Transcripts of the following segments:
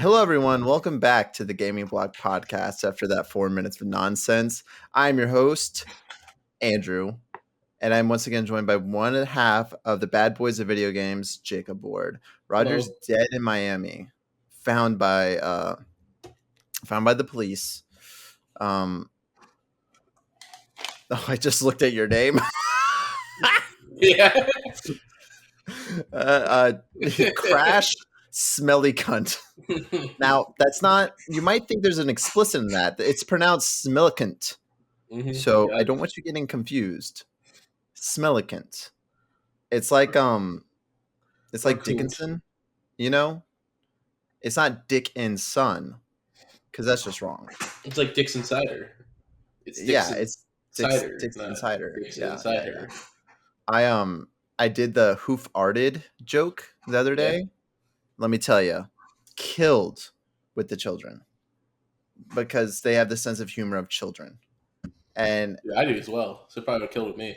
Hello, everyone. Welcome back to the Gaming Block podcast after that 4 minutes of nonsense. I'm your host, Andrew, and I'm once again joined by one and a half of the bad boys of video games, Jacob Ward. Roger's Hello. dead in Miami, found by the police. Oh, I just looked at your name. Yeah. Crash Smelly Cunt. Now, that's not, you might think there's an explicit in that. It's pronounced Smellicant. So Yeah. I don't want you getting confused. Smellicant. It's like Dickinson, you know? It's not Dick and Son, because that's just wrong. It's like Dixon Cider. It's Yeah, Dixon it's Cider, Dixon not Cider. Dixon Yeah. Cider. I did the hoof arted joke the other Yeah. day. Let me tell you, killed with the children because they have the sense of humor of children. And Yeah, I do as well. So it probably would kill with me.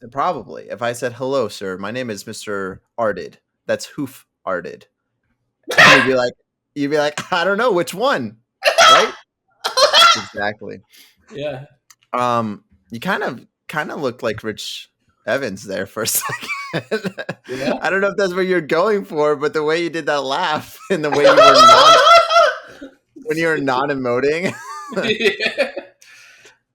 probably if I said, "Hello, sir, my name is Mr. Arted," that's hoof arted. And you'd be like, I don't know which one, right? Exactly. Yeah. You kind of looked like Rich Evans there for a second. Yeah. I don't know if that's what you're going for, but the way you did that laugh and the way you were when you were non-emoting.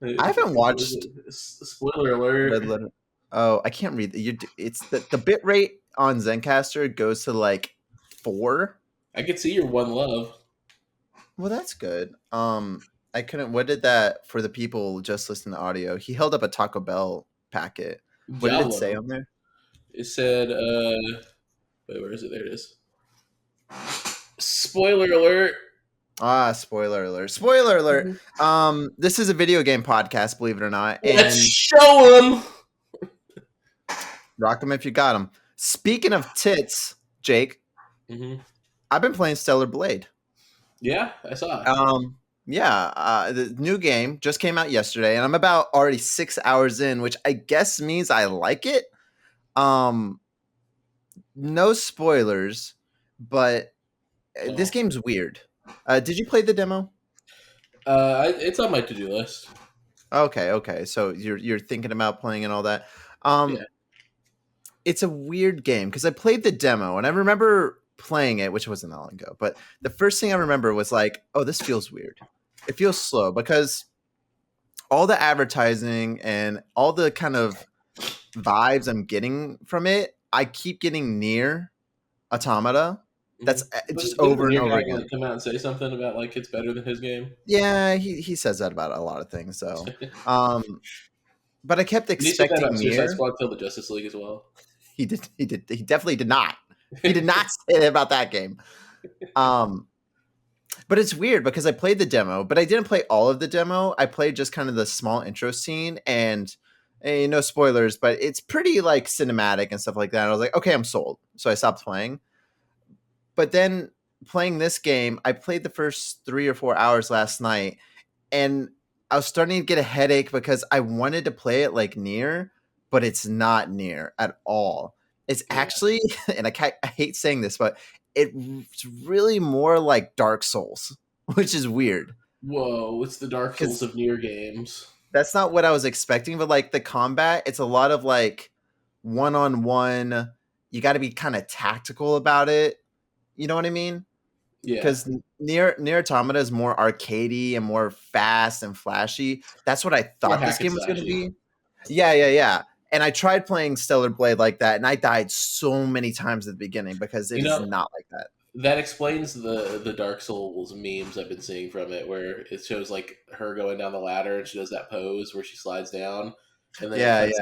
I haven't watched Spoiler alert. Red Letter. Oh, I can't read. It's the bit rate on Zencaster goes to like 4. I could see your one love. Well, that's good. I couldn't. What did that for the people just listening to audio? He held up a Taco Bell packet. What did it say on there? It said, wait, where is it? There it is. Spoiler alert. Spoiler alert! Spoiler alert! This is a video game podcast, believe it or not. And Let's show them. rock them if you got them. Speaking of tits, Jake, I've been playing Stellar Blade. Yeah, I saw it. The new game just came out yesterday, and I'm about already 6 hours in, which I guess means I like it. No spoilers, but this game's weird. Did you play the demo? It's on my to-do list. Okay. So you're thinking about playing and all that. Yeah. It's a weird game because I played the demo and I remember playing it, which wasn't that long ago. But the first thing I remember was like, oh, this feels weird. It feels slow because all the advertising and all the kind of vibes I'm getting from it, I keep getting near Automata. That's just over and over again. Come out and say something about like it's better than his game. Yeah, he says that about a lot of things. So, but I kept expecting about near. Suicide Squad till the Justice League as well. He definitely did not. He did not say that about that game. But it's weird because I played the demo, but I didn't play all of the demo. I played just kind of the small intro scene and no spoilers, but it's pretty like cinematic and stuff like that. I was like, okay, I'm sold. So I stopped playing. But then playing this game, I played the first 3 or 4 hours last night and I was starting to get a headache because I wanted to play it like near, but it's not near at all. It's actually, and I hate saying this, but it's really more like Dark Souls, which is weird. Whoa, it's the Dark Souls of Nier games. That's not what I was expecting, but like the combat, it's a lot of like one-on-one. You got to be kind of tactical about it. You know what I mean? Yeah. Because Nier Automata is more arcadey and more fast and flashy. That's what I thought this game was going to be. Yeah. And I tried playing Stellar Blade like that, and I died so many times at the beginning because it is not like that. That explains the Dark Souls memes I've been seeing from it, where it shows like her going down the ladder and she does that pose where she slides down, and then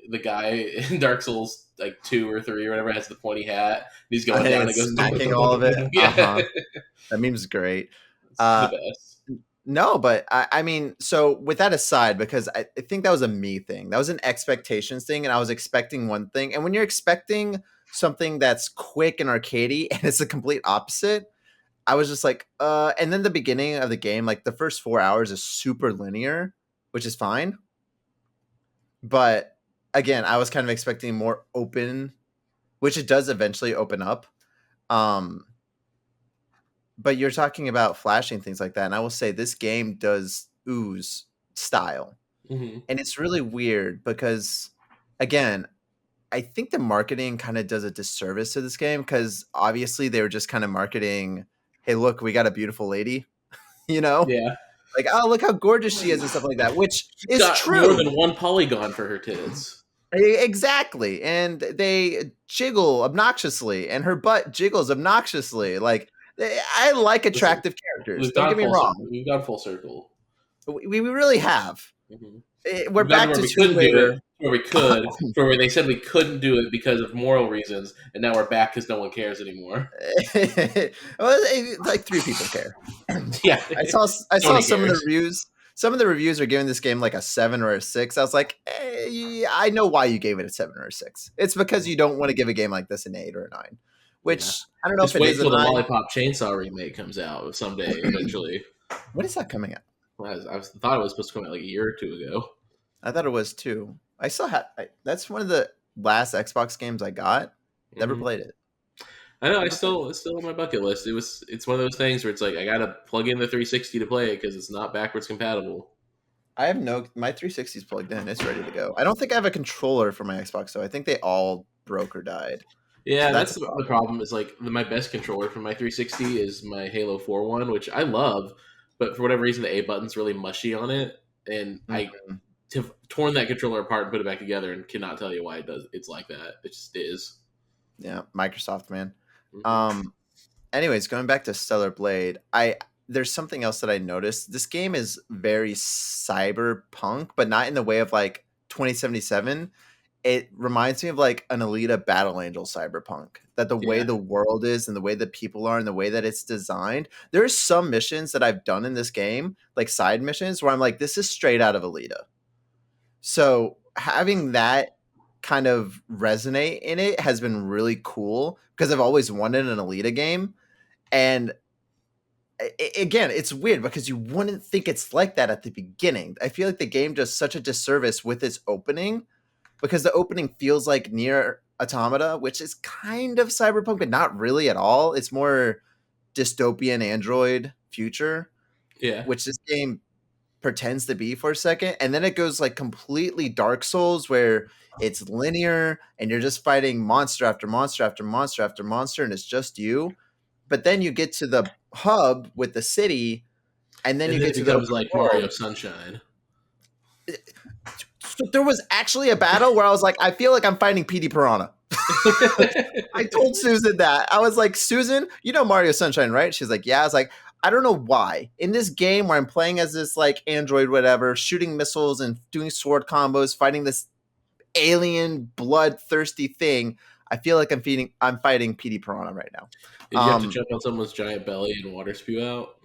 the guy in Dark Souls like 2 or 3 or whatever has the pointy hat. And he's going down and goes smacking all of it. Yeah, that meme's great. It's the best. No, but I mean, so with that aside, because I think that was a me thing. That was an expectations thing, and I was expecting one thing. And when you're expecting something that's quick and arcadey, and it's the complete opposite, I was just like, and then the beginning of the game, like the first 4 hours is super linear, which is fine. But again, I was kind of expecting more open, which it does eventually open up. but you're talking about flashing things like that, and I will say this game does ooze style, Mm-hmm. and it's really weird because, again, I think the marketing kind of does a disservice to this game because obviously they were just kind of marketing, "Hey, look, we got a beautiful lady," you know, Yeah, like, "Oh, look how gorgeous she is," and stuff like that, which she's is got more true. than one polygon for her tits. Exactly, and they jiggle obnoxiously, and her butt jiggles obnoxiously. Like, I like Listen, attractive characters. Don't get me wrong. We've gone full circle. We really have. Mm-hmm. We're We've gotten back where to we Tomb couldn't do it, Raider. where we could, for where they said we couldn't do it because of moral reasons, and now we're back because no one cares anymore. Well, like 3 people care. Yeah, I saw Tony some of the cares. reviews. Some of the reviews are giving this game like a 7 or a 6. I was like, yeah, I know why you gave it a 7 or a 6. It's because you don't want to give a game like this an 8 or a 9. Yeah, Which I don't know if just it wait is a till the 9. Lollipop Chainsaw remake comes out someday. Eventually, When is that coming out? well, I thought it was supposed to come out like a year or two ago. I thought it was too. I still had. That's one of the last Xbox games I got. Never Mm-hmm. played it. I know. It's still on my bucket list. It's one of those things where it's like I gotta plug in the 360 to play it because it's not backwards compatible. I have my 360 is plugged in. It's ready to go. I don't think I have a controller for my Xbox, so I think they all broke or died. So Yeah, that's that's a the problem. problem. Is like my best controller for my 360 is my Halo 4 one, which I love, but for whatever reason the A button's really mushy on it, and I Mhm. have torn that controller apart and put it back together, and cannot tell you why it does. It's like that. It just is. Yeah, Microsoft, man. Hmm. Um. Anyways, going back to Stellar Blade, I there's something else that I noticed. This game is very cyberpunk, but not in the way of like 2077. It reminds me of like an Alita Battle Angel cyberpunk. That the way Yeah. the world is and the way the people are and the way that it's designed. There's some missions that I've done in this game, like side missions, where I'm like, this is straight out of Alita. So having that kind of resonate in it has been really cool because I've always wanted an Alita game. And again, it's weird because you wouldn't think it's like that at the beginning. I feel like the game does such a disservice with its opening because the opening feels like Near Automata, which is kind of cyberpunk, but not really at all. It's more dystopian android future, Yeah. which this game pretends to be for a second. And then it goes like completely Dark Souls where it's linear and you're just fighting monster after monster after monster after monster, and it's just you. But then you get to the hub with the city, and then And you then get it to the becomes open like Mario world. Sunshine. So there was actually a battle where I was like, I feel like I'm fighting PD Piranha. I told Susan that. I was like, Susan, you know Mario Sunshine, right? She's like, yeah. I was like, I don't know why. In this game where I'm playing as this like android, whatever, shooting missiles and doing sword combos, fighting this alien bloodthirsty thing, I feel like I'm fighting PD Piranha right now. Did you have to jump on someone's giant belly and water spew out?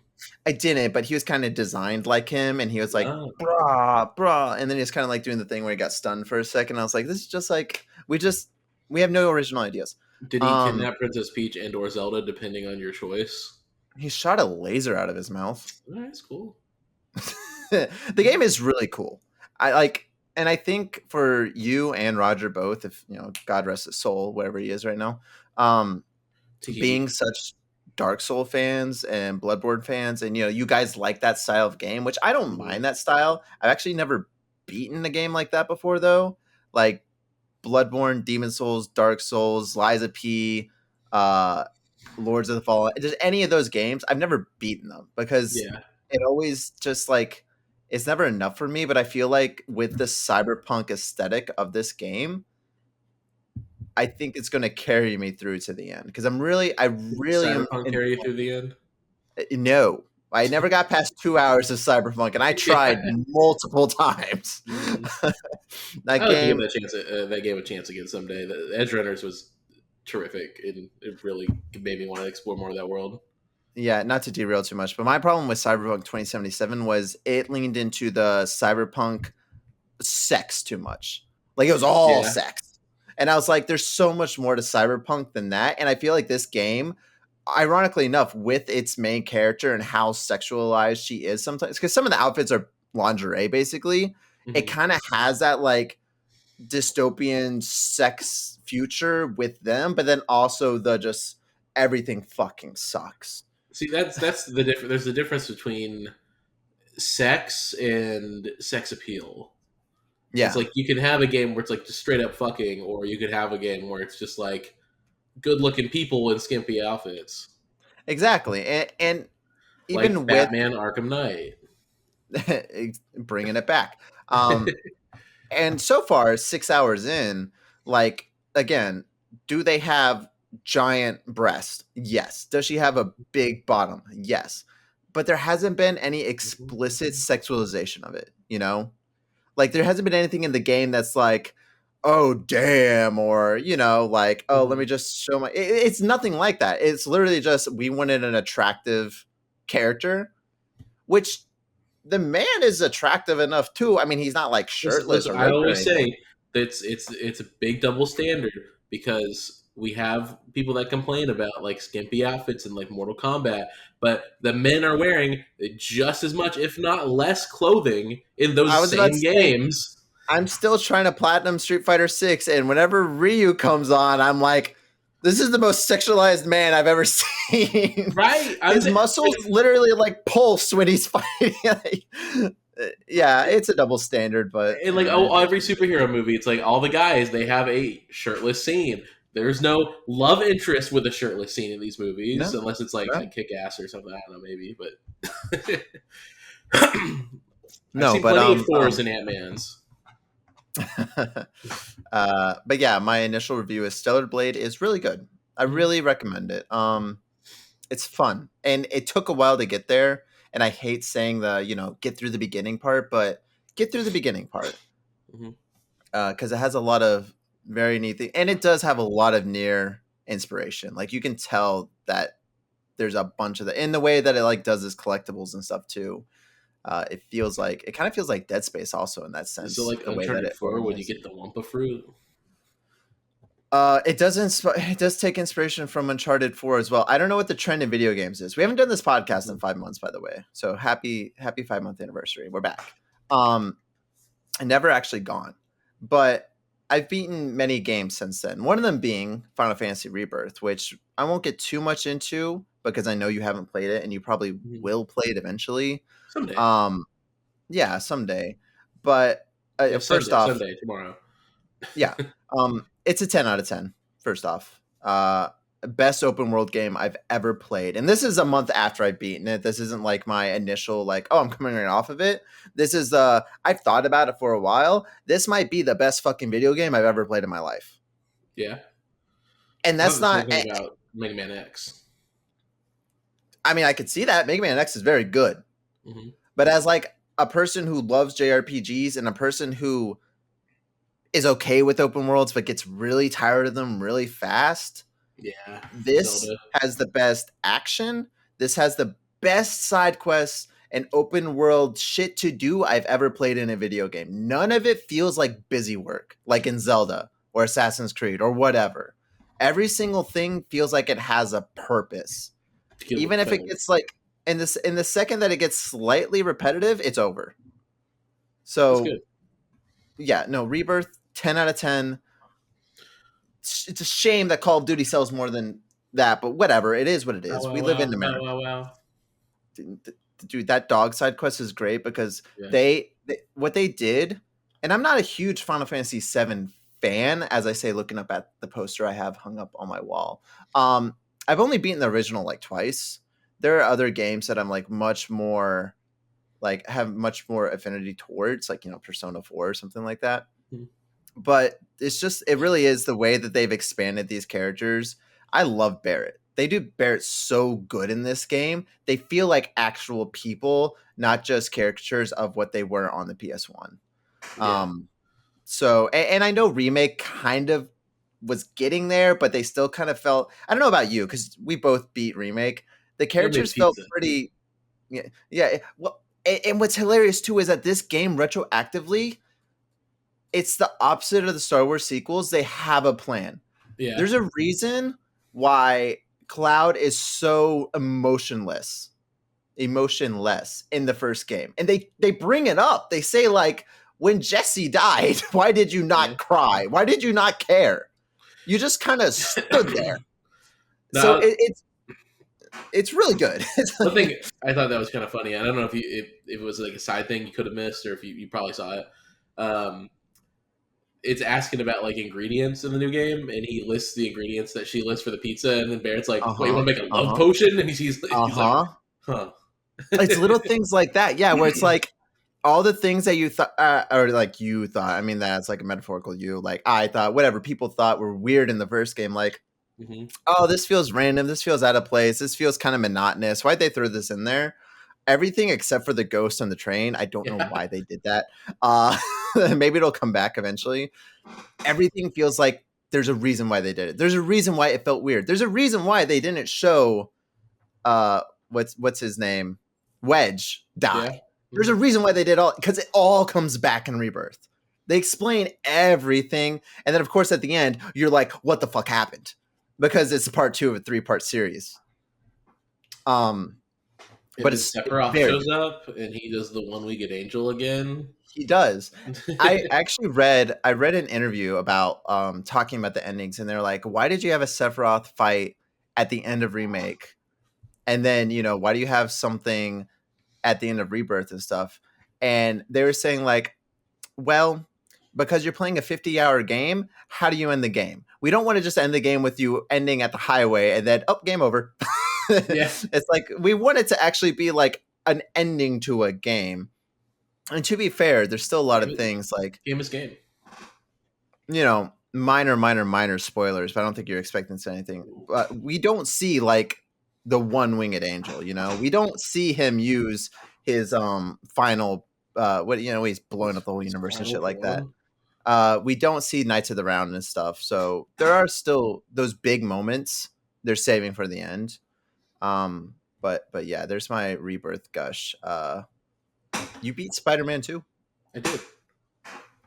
I didn't, but he was kind of designed like him, and he was like, Oh. brah, brah. And then he was kind of like doing the thing where he got stunned for a second. I was like, this is just like, we have no original ideas. Did he Um, kidnap Princess Peach and or Zelda, depending on your choice? he shot a laser out of his mouth. Oh, that's cool. The game is really cool. I like, and I think for you and Roger both, if you know, God rest his soul, wherever he is right now, Tahiti. being such Dark Soul fans and Bloodborne fans, and you know, you guys like that style of game, which I don't Mhm. mind that style. I've actually never beaten a game like that before, though. Like Bloodborne, Demon Souls, Dark Souls, Liza P, uh, Lords of the Fallen, just any of those games, I've never beaten them because Yeah. it always just like it's never enough for me. But I feel like with the cyberpunk aesthetic of this game, I think it's going to carry me through to the end because I Did really am. Cyberpunk carry you through the end? No, I never got past 2 hours of Cyberpunk, and I tried Yeah. multiple times. Mhm. That I like to give game, that game a chance again someday. The Edge Runners was terrific, and it really made me want to explore more of that world. yeah, not to derail too much, but my problem with Cyberpunk 2077 was it leaned into the Cyberpunk sex too much. Like it was all Yeah. sex. And I was like, there's so much more to Cyberpunk than that. And I feel like this game, ironically enough, with its main character and how sexualized she is sometimes, because some of the outfits are lingerie basically, it Mhm. kind of has that like dystopian sex future with them, but then also the just everything fucking sucks. See, that's the difference. There's a difference between sex and sex appeal. It's Yeah, like you can have a game where it's like just straight up fucking, or you could have a game where it's just like good looking people in skimpy outfits, exactly. And like even with Batman Arkham Knight. bringing it back. And so far, 6 hours in, like, again, do they have giant breasts? Yes. Does she have a big bottom? Yes. But there hasn't been any explicit sexualization of it, you know? Like, there hasn't been anything in the game that's like, oh, damn, or, like, oh, let me just show my. It's nothing like that. It's literally just, we wanted an attractive character, which the man is attractive enough too. I mean, he's not like shirtless Listen, or I ripped or always anything. say that it's a big double standard because we have people that complain about like skimpy outfits in like Mortal Kombat, but the men are wearing just as much, if not less, clothing in I those was about same to say, games. I'm still trying to platinum Street Fighter 6, and whenever Ryu comes on, I'm like, this is the most sexualized man I've ever seen. Right? I'm His saying, muscles like, literally like pulse when he's fighting. Yeah, it's a double standard, but in like every superhero movie, it's like all the guys they have a shirtless scene. There's no love interest with a shirtless scene in these movies, no, unless it's like a no, kick ass or something. I don't know, maybe, but I've no, seen but plenty of Thors and Ant Mans. but yeah, my initial review is Stellar Blade is really good. I really recommend it. It's fun, and it took a while to get there. And I hate saying the get through the beginning part, but get through the beginning part Mm-hmm. Because it has a lot of very neat things, and it does have a lot of near inspiration. Like you can tell that there's a bunch of the in the way that it like does its collectibles and stuff too. It kind of feels like Dead Space also in that So sense, like the way that Uncharted it 4 when you organizes. get the Wumpa fruit. It does take inspiration from Uncharted 4 as well. I don't know what the trend in video games is. We haven't done this podcast in 5 months, by the way. So happy 5 month anniversary. We're back. I never actually gone, but I've beaten many games since then. One of them being Final Fantasy Rebirth, which I won't get too much into because I know you haven't played it and you probably will play it eventually. Someday. Yeah, someday. But Yeah, first off, Sunday, tomorrow. yeah. It's a 10 out of 10. First off, best open world game I've ever played, and this is a month after I've beaten it. This isn't like my initial like, oh, I'm coming right off of it. This is I've thought about it for a while. This might be the best fucking video game I've ever played in my life, Yeah. and I thought that's the same not. thing about Mega Man X. I mean, I could see that Mega Man X is very good, Mm-hmm. but as like a person who loves JRPGs and a person who is okay with open worlds but gets really tired of them really fast. Yeah. This Zelda. has the best action. This has the best side quests and open world shit to do I've ever played in a video game. None of it feels like busy work, like in Zelda or Assassin's Creed or whatever. Every single thing feels like it has a purpose. Even if it gets like in the second that it gets slightly repetitive, it's over. That's So good. yeah, no, Rebirth, 10 out of 10. It's a shame that Call of Duty sells more than that, but whatever. It is what it is. We live in America. Wow. Dude, that dog side quest is great because Yeah. they what they did, and I'm not a huge Final Fantasy VII fan, as I say, looking up at the poster I have hung up on my wall. I've only beaten the original like twice. There are other games that I'm like much more like have much more affinity towards, like Persona 4 or something like that. Mhm. But it really is the way that they've expanded these characters. I love Barrett. They do Barrett so good in this game. They feel like actual people, not just caricatures of what they were on the PS1. Yeah. And I know Remake kind of was getting there, but they still kind of felt, I don't know about you, because we both beat Remake. The characters felt pretty, yeah. Well, and what's hilarious too is that this game retroactively, it's the opposite of the Star Wars sequels. They have a plan. Yeah. There's a reason why Cloud is so emotionless in the first game. And they bring it up. They say like, when Jesse died, why did you not cry? Why did you not care? You just kind of stood there. So it's it's really good. One thing I thought that was kind of funny. I don't know if it was like a side thing you could have missed, or if you probably saw it. It's asking about like ingredients in the new game, and he lists the ingredients that she lists for the pizza, and then Barrett's like, "Wait, you want to make a love potion?" And he's like, "Huh." It's little things like that, yeah, where it's like all the things that you thought, or like you thought. I mean, that's like a metaphorical you. Like I thought, whatever people thought were weird in the first game, like, oh, this feels random. This feels out of place. This feels kind of monotonous. Why'd they throw this in there? Everything except for the ghost on the train. I don't know why they did that. Maybe it'll come back eventually. Everything feels like there's a reason why they did it. There's a reason why it felt weird. There's a reason why they didn't show what's his name? Wedge die. Yeah. There's a reason why they did all, because it all comes back in Rebirth. They explain everything, and then of course at the end you're like, what the fuck happened? Because it's part 2 of a 3-part series. But it's Sephiroth shows up and he does the one-winged angel again. He does. I actually read an interview about talking about the endings, and they're like, why did you have a Sephiroth fight at the end of Remake? And then, why do you have something at the end of Rebirth and stuff? And they were saying like, well, because you're playing a 50-hour game, how do you end the game? We don't want to just end the game with you ending at the highway and then, game over. Yeah. It's like we want it to actually be like an ending to a game. And to be fair, there's still a lot of things like game is game. Minor spoilers, but I don't think you're expecting to say anything. We don't see like the one-winged angel, we don't see him use his final he's blowing up the whole universe and shit like that. We don't see Knights of the Round and stuff. So there are still those big moments they're saving for the end. But yeah, there's my Rebirth gush. You beat Spider-Man 2? I did.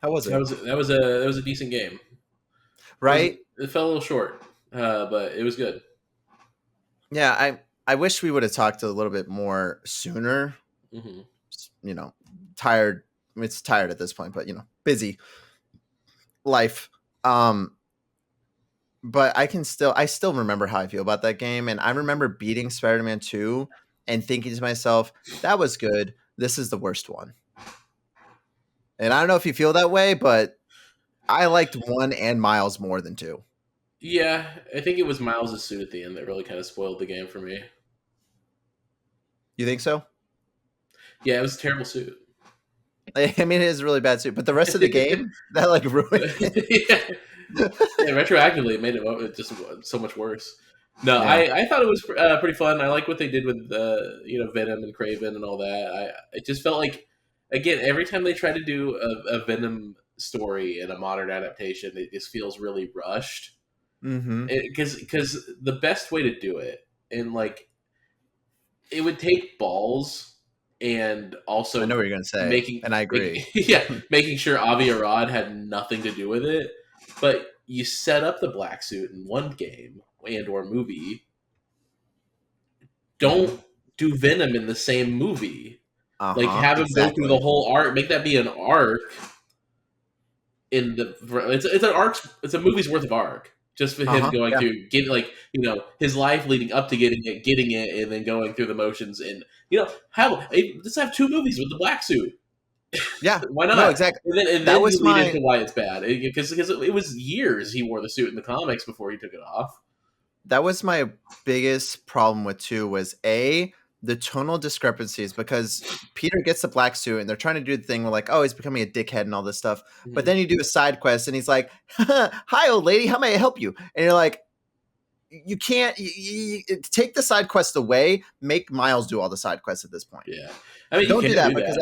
How was it? That was a decent game. Right? It fell a little short, but it was good. Yeah, I wish we would have talked a little bit more sooner. Mm-hmm. Tired. It's tired at this point, but busy life. But I still remember how I feel about that game, and I remember beating Spider-Man 2 and thinking to myself, that was good. This is the worst one. And I don't know if you feel that way, but I liked 1 and Miles more than 2. Yeah, I think it was Miles' suit at the end that really kind of spoiled the game for me. You think so? Yeah, it was a terrible suit. I mean, it is a really bad suit, but the rest of the game, that like ruined it. Yeah, retroactively, it made it just so much worse. No, yeah. I thought it was pretty fun. I like what they did with Venom and Kraven and all that. It just felt like, again, every time they try to do a Venom story in a modern adaptation, it just feels really rushed. Because the best way to do it, and like, it would take balls, and also I know what you're gonna say, and I agree. Making sure Avi Arad had nothing to do with it, but you set up the black suit in one game and or movie. Don't do Venom in the same movie. Like have him go through the whole arc. Make that be an arc. It's an arc. It's a movie's worth of arc. Just for him going through, getting his life leading up to getting it, and then going through the motions, and let's have 2 movies with the black suit. Yeah, why not? No, exactly. And then you lead into why it's bad, because it was years he wore the suit in the comics before he took it off. That was my biggest problem with 2 was the tonal discrepancies, because Peter gets the black suit and they're trying to do the thing where like, oh, he's becoming a dickhead and all this stuff. Mm-hmm. But then you do a side quest and he's like, hi, old lady, how may I help you? And you're like, you can't take the side quest away, make Miles do all the side quests at this point. Yeah. I mean, don't do that because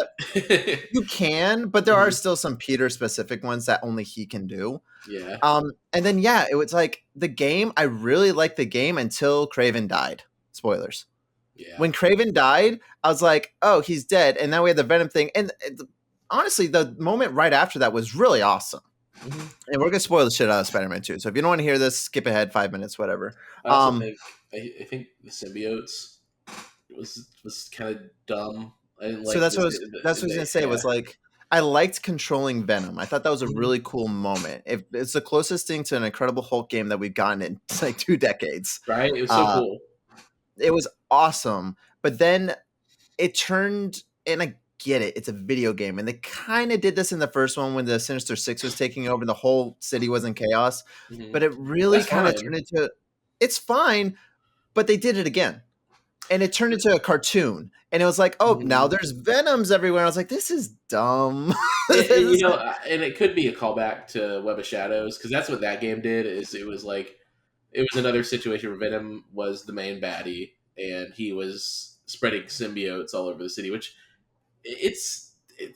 you can, but there are still some Peter specific ones that only he can do. Yeah. And then, it was like the game. I really liked the game until Kraven died. Spoilers. Yeah. When Kraven died, I was like, oh, he's dead. And now we had the Venom thing. And honestly, the moment right after that was really awesome. Mm-hmm. And we're going to spoil the shit out of Spider-Man 2. So if you don't want to hear this, skip ahead 5 minutes, whatever. I think the symbiotes was kind of dumb. I didn't like. So that's what I was going to say. Was like, I liked controlling Venom. I thought that was a really cool moment. It's the closest thing to an Incredible Hulk game that we've gotten in like 2 decades. Right? It was so cool. it was awesome. But then it turned, and I get it, it's a video game, and they kind of did this in the first one when the Sinister Six was taking over and the whole city was in chaos. Mm-hmm. But it really kind of turned into, it's fine, but they did it again. And it turned into a cartoon. And it was like, oh, now there's Venoms everywhere. I was like, this is dumb. And it could be a callback to Web of Shadows, because that's what that game did. It was another situation where Venom was the main baddie, and he was spreading symbiotes all over the city, which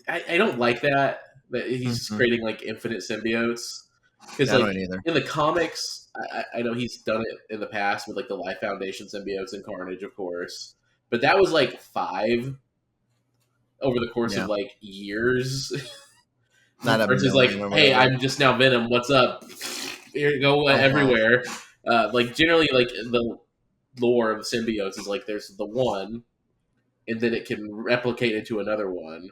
I don't like that he's creating like infinite symbiotes, because like in the comics, I know he's done it in the past with like the Life Foundation symbiotes and Carnage, of course, but that was like 5 over the course of like years. Not versus like, hey, I'm just now Venom. What's up? Here you go everywhere. Like generally, like the lore of symbiotes is like there's the one, and then it can replicate into another one.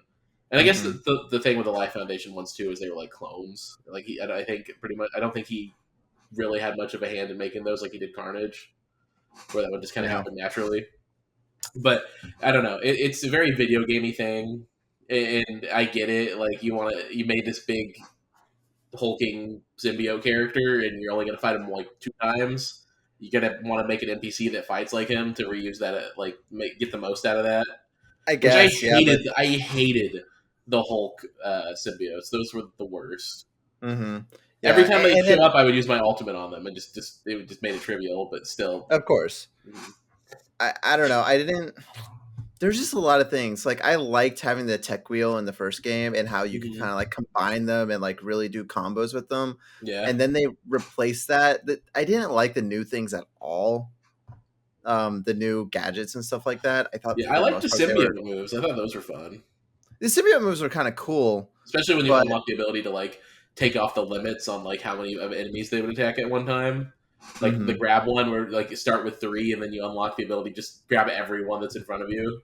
And I guess the thing with the Life Foundation ones too is they were like clones. Like I think pretty much. I don't think he really had much of a hand in making those, like he did Carnage, where that would just kind of happen naturally. But I don't know. It's a very video gamey thing, and I get it. Like you made this big hulking symbiote character, and you're only going to fight him like 2 times. You're going to want to make an NPC that fights like him to reuse that, like get the most out of that. I guess. Which I hated the Hulk symbiotes. Those were the worst. Mm-hmm. Yeah, every time they show up, I would use my ultimate on them, and it just made it trivial, but still. Of course. Mm-hmm. I don't know. There's just a lot of things. Like I liked having the tech wheel in the first game and how you could kind of like combine them and like really do combos with them. Yeah. And then they replaced that. I didn't like the new things at all. The new gadgets and stuff like that. I thought. Yeah, I liked the symbiote moves. I thought those were fun. The symbiote moves were kind of cool, especially when you unlock the ability to like take off the limits on like how many enemies they would attack at one time. Like the grab one where like you start with 3 and then you unlock the ability to just grab everyone that's in front of you.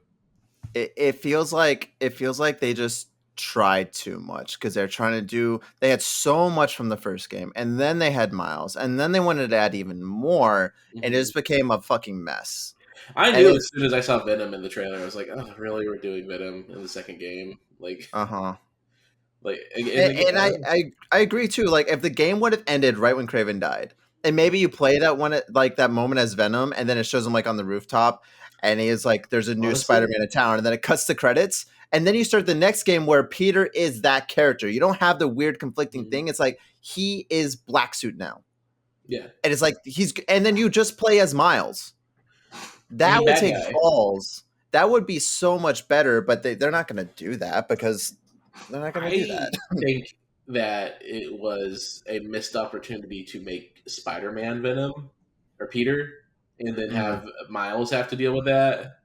It feels like they just tried too much because they had so much from the first game, and then they had Miles, and then they wanted to add even more, and it just became a fucking mess. I knew as soon as I saw Venom in the trailer, I was like, oh, really? We're doing Venom in the second game? Like, like, and I agree too. Like, if the game would have ended right when Kraven died, and maybe you play that one like that moment as Venom, and then it shows him like on the rooftop, and he is like, "There's a new Spider-Man in town," and then it cuts to credits, and then you start the next game where Peter is that character. You don't have the weird conflicting thing. It's like he is Black Suit now. Yeah, and it's like and then you just play as Miles. That would take balls. That would be so much better, but they're not going to do that because they're not going to do that. I think that it was a missed opportunity to make Spider-Man Venom or Peter, and then have Miles have to deal with that.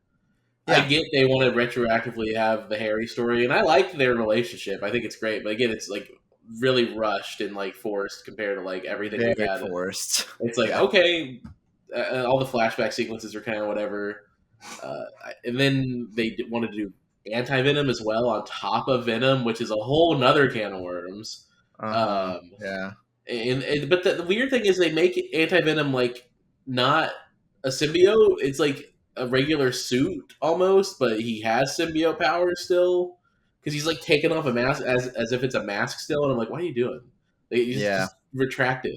Yeah. I get they want to retroactively have the Harry story, and I like their relationship. I think it's great, but again, it's like really rushed and like forced compared to like everything we had. Forced. It's like okay. All the flashback sequences are kind of whatever, and then they wanted to do anti-Venom as well on top of Venom, which is a whole nother can of worms. Yeah, but the weird thing is they make anti-Venom like not a symbiote; it's like a regular suit almost, but he has symbiote powers still because he's like taking off a mask as if it's a mask still, and I'm like, what are you doing? Just retract it.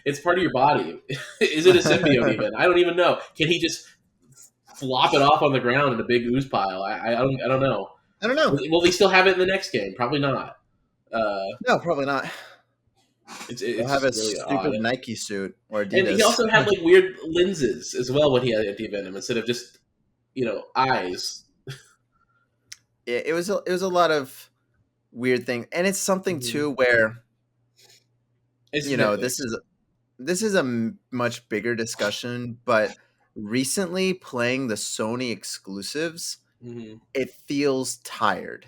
It's part of your body. Is it a symbiote even? I don't even know. Can he just flop it off on the ground in a big ooze pile? I don't know. I don't know. Will they still have it in the next game? Probably not. No, probably not. They'll have a really stupid odd. Nike suit or Adidas. And he also had like weird lenses as well when he had anti-venom instead of just eyes. It was a lot of weird things, and it's something too where. This is a much bigger discussion, but recently playing the Sony exclusives, it feels tired.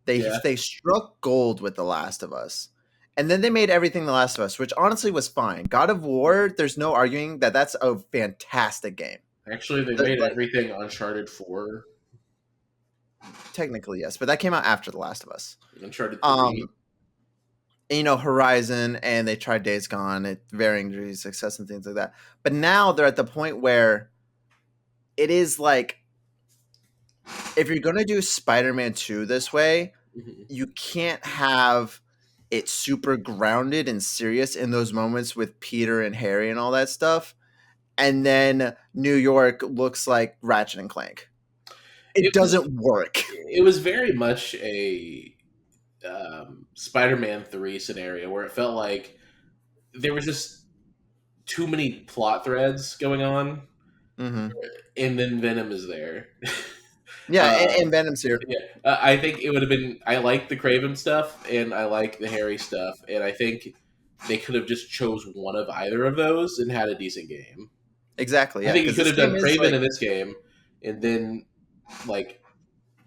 They struck gold with The Last of Us, and then they made everything The Last of Us, which honestly was fine. God of War, there's no arguing that's a fantastic game. Actually, they made everything Uncharted 4. Technically, yes, but that came out after The Last of Us. Uncharted 3. Horizon, and they tried Days Gone at varying degrees of success and things like that. But now they're at the point where it is like, if you're gonna do Spider-Man 2 this way, Mhm. you can't have it super grounded and serious in those moments with Peter and Harry and all that stuff, and then New York looks like Ratchet and Clank. It It was doesn't work. it was very much a Spider-Man 3 scenario where it felt like there was just too many plot threads going on, Mm-hmm. and then Venom is there. Yeah, uh, and Venom's here. yeah, I think it would have been. I like the Craven stuff, and I like the Harry stuff, and I think they could have just chose one of either of those and had a decent game. Exactly, I yeah, think you because could this have done game is Craven like, in this game, and then like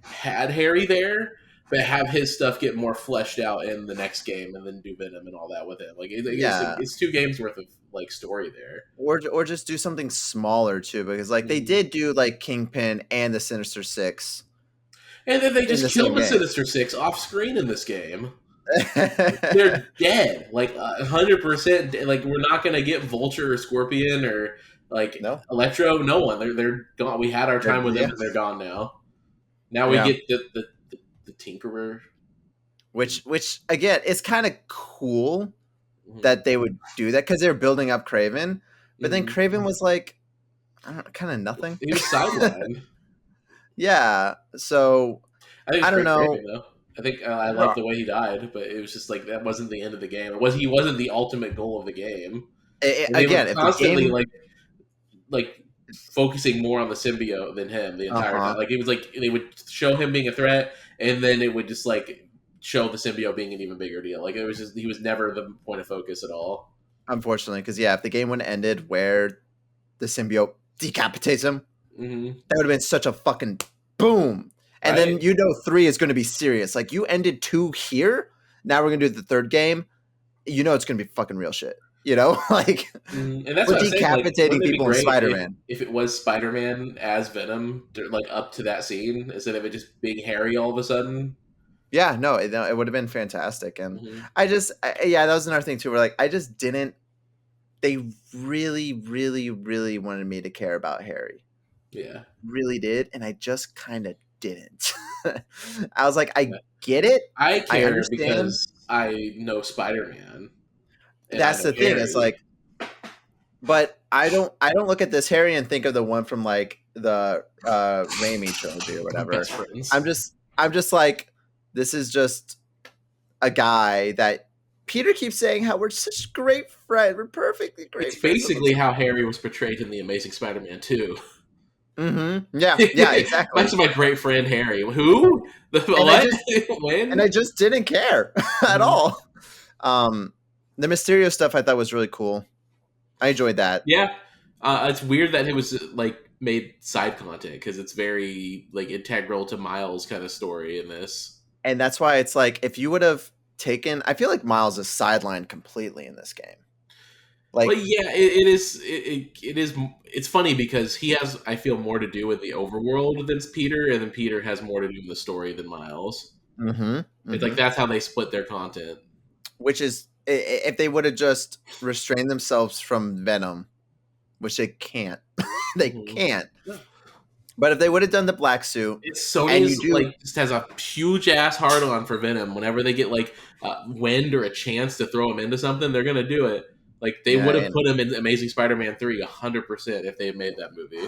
had Harry there, but have his stuff get more fleshed out in the next game, and then do Venom and all that with it. Like yeah, it's 2 games worth of like story there. or just do something smaller too, because like they Mhm. did do like Kingpin and the Sinister Six And then they in the just same killed the game. Sinister Six off screen in this game. They're dead, like 100%. Like we're not gonna get Vulture or Scorpion or like No, Electro. No one. They're gone. We had our time with them, yeah, but they're gone now. Now we yeah. get the Tinkerer. Which again, it's kind of cool Mhm. that they would do that because they're building up Craven, but then Mhm. Craven was like, I don't know, kind of nothing. He was sidelined. Yeah, so I think I it's don't great for know. him though. I think I love No, the way he died, but it was just like that wasn't the end of the game. He wasn't the ultimate goal of the game. And they were again, if the constantly game, like focusing more on the symbiote than him the uh entire time. huh, Like it was like they would show him being a threat, and then it would just like show the symbiote being an even bigger deal. Like it was just he was never the point of focus at all. unfortunately, because yeah, if the game would have ended where the symbiote decapitates him, Hmm. that would have been such a fucking boom. And Right? then 3 is going to be serious. Like you ended 2 here, now we're gonna do the third game. It's gonna be fucking real shit. Like And that's we're what I was saying. Like, decapitating wouldn't it be people in great Spider Man. if it was Spider Man as Venom, like up to that scene instead of it just being Harry all of a sudden? Yeah, no, it would have been fantastic. And Hmm. yeah, that was another thing too. Where like I just didn't. They really, really, really wanted me to care about Harry. Yeah. Really did, and I just kind of didn't. I was like, I get it, I I care understand. because I know Spider Man and I That's know the thing. It's Harry. like, but I don't look at this Harry and think of the one from like the Raimi trilogy or whatever. Best friends. I'm just like, this is just a guy that Peter keeps saying how we're such great friends. We're perfectly It's great friends. basically how Harry was portrayed in the Amazing Spider-Man 2. Mm-hmm. Yeah, exactly. Thanks to my great friend Harry. Who? The And I what? just and When? I just didn't care at Mhm. all. The Mysterio stuff I thought was really cool. I enjoyed that. Yeah, it's weird that it was like made side content because it's very like integral to Miles' kind of story in this. And that's why it's like, if you would have taken, I feel like Miles is sidelined completely in this game. Well, Like, yeah, it is. It is. It's funny because he has, I feel, more to do with the overworld than Peter, and then Peter has more to do with the story than Miles. mm-hmm, It's like mm-hmm. that's how they split their content. Which is, if they would have just restrained themselves from Venom, which they can't, they Hmm. can't. But if they would have done the black suit, It's and you Sony's do, like just has a huge ass hard on for Venom. Whenever they get like wind or a chance to throw him into something, they're gonna do it. Like they yeah, would have and put him in Amazing Spider-Man 3 100% if they had made that movie.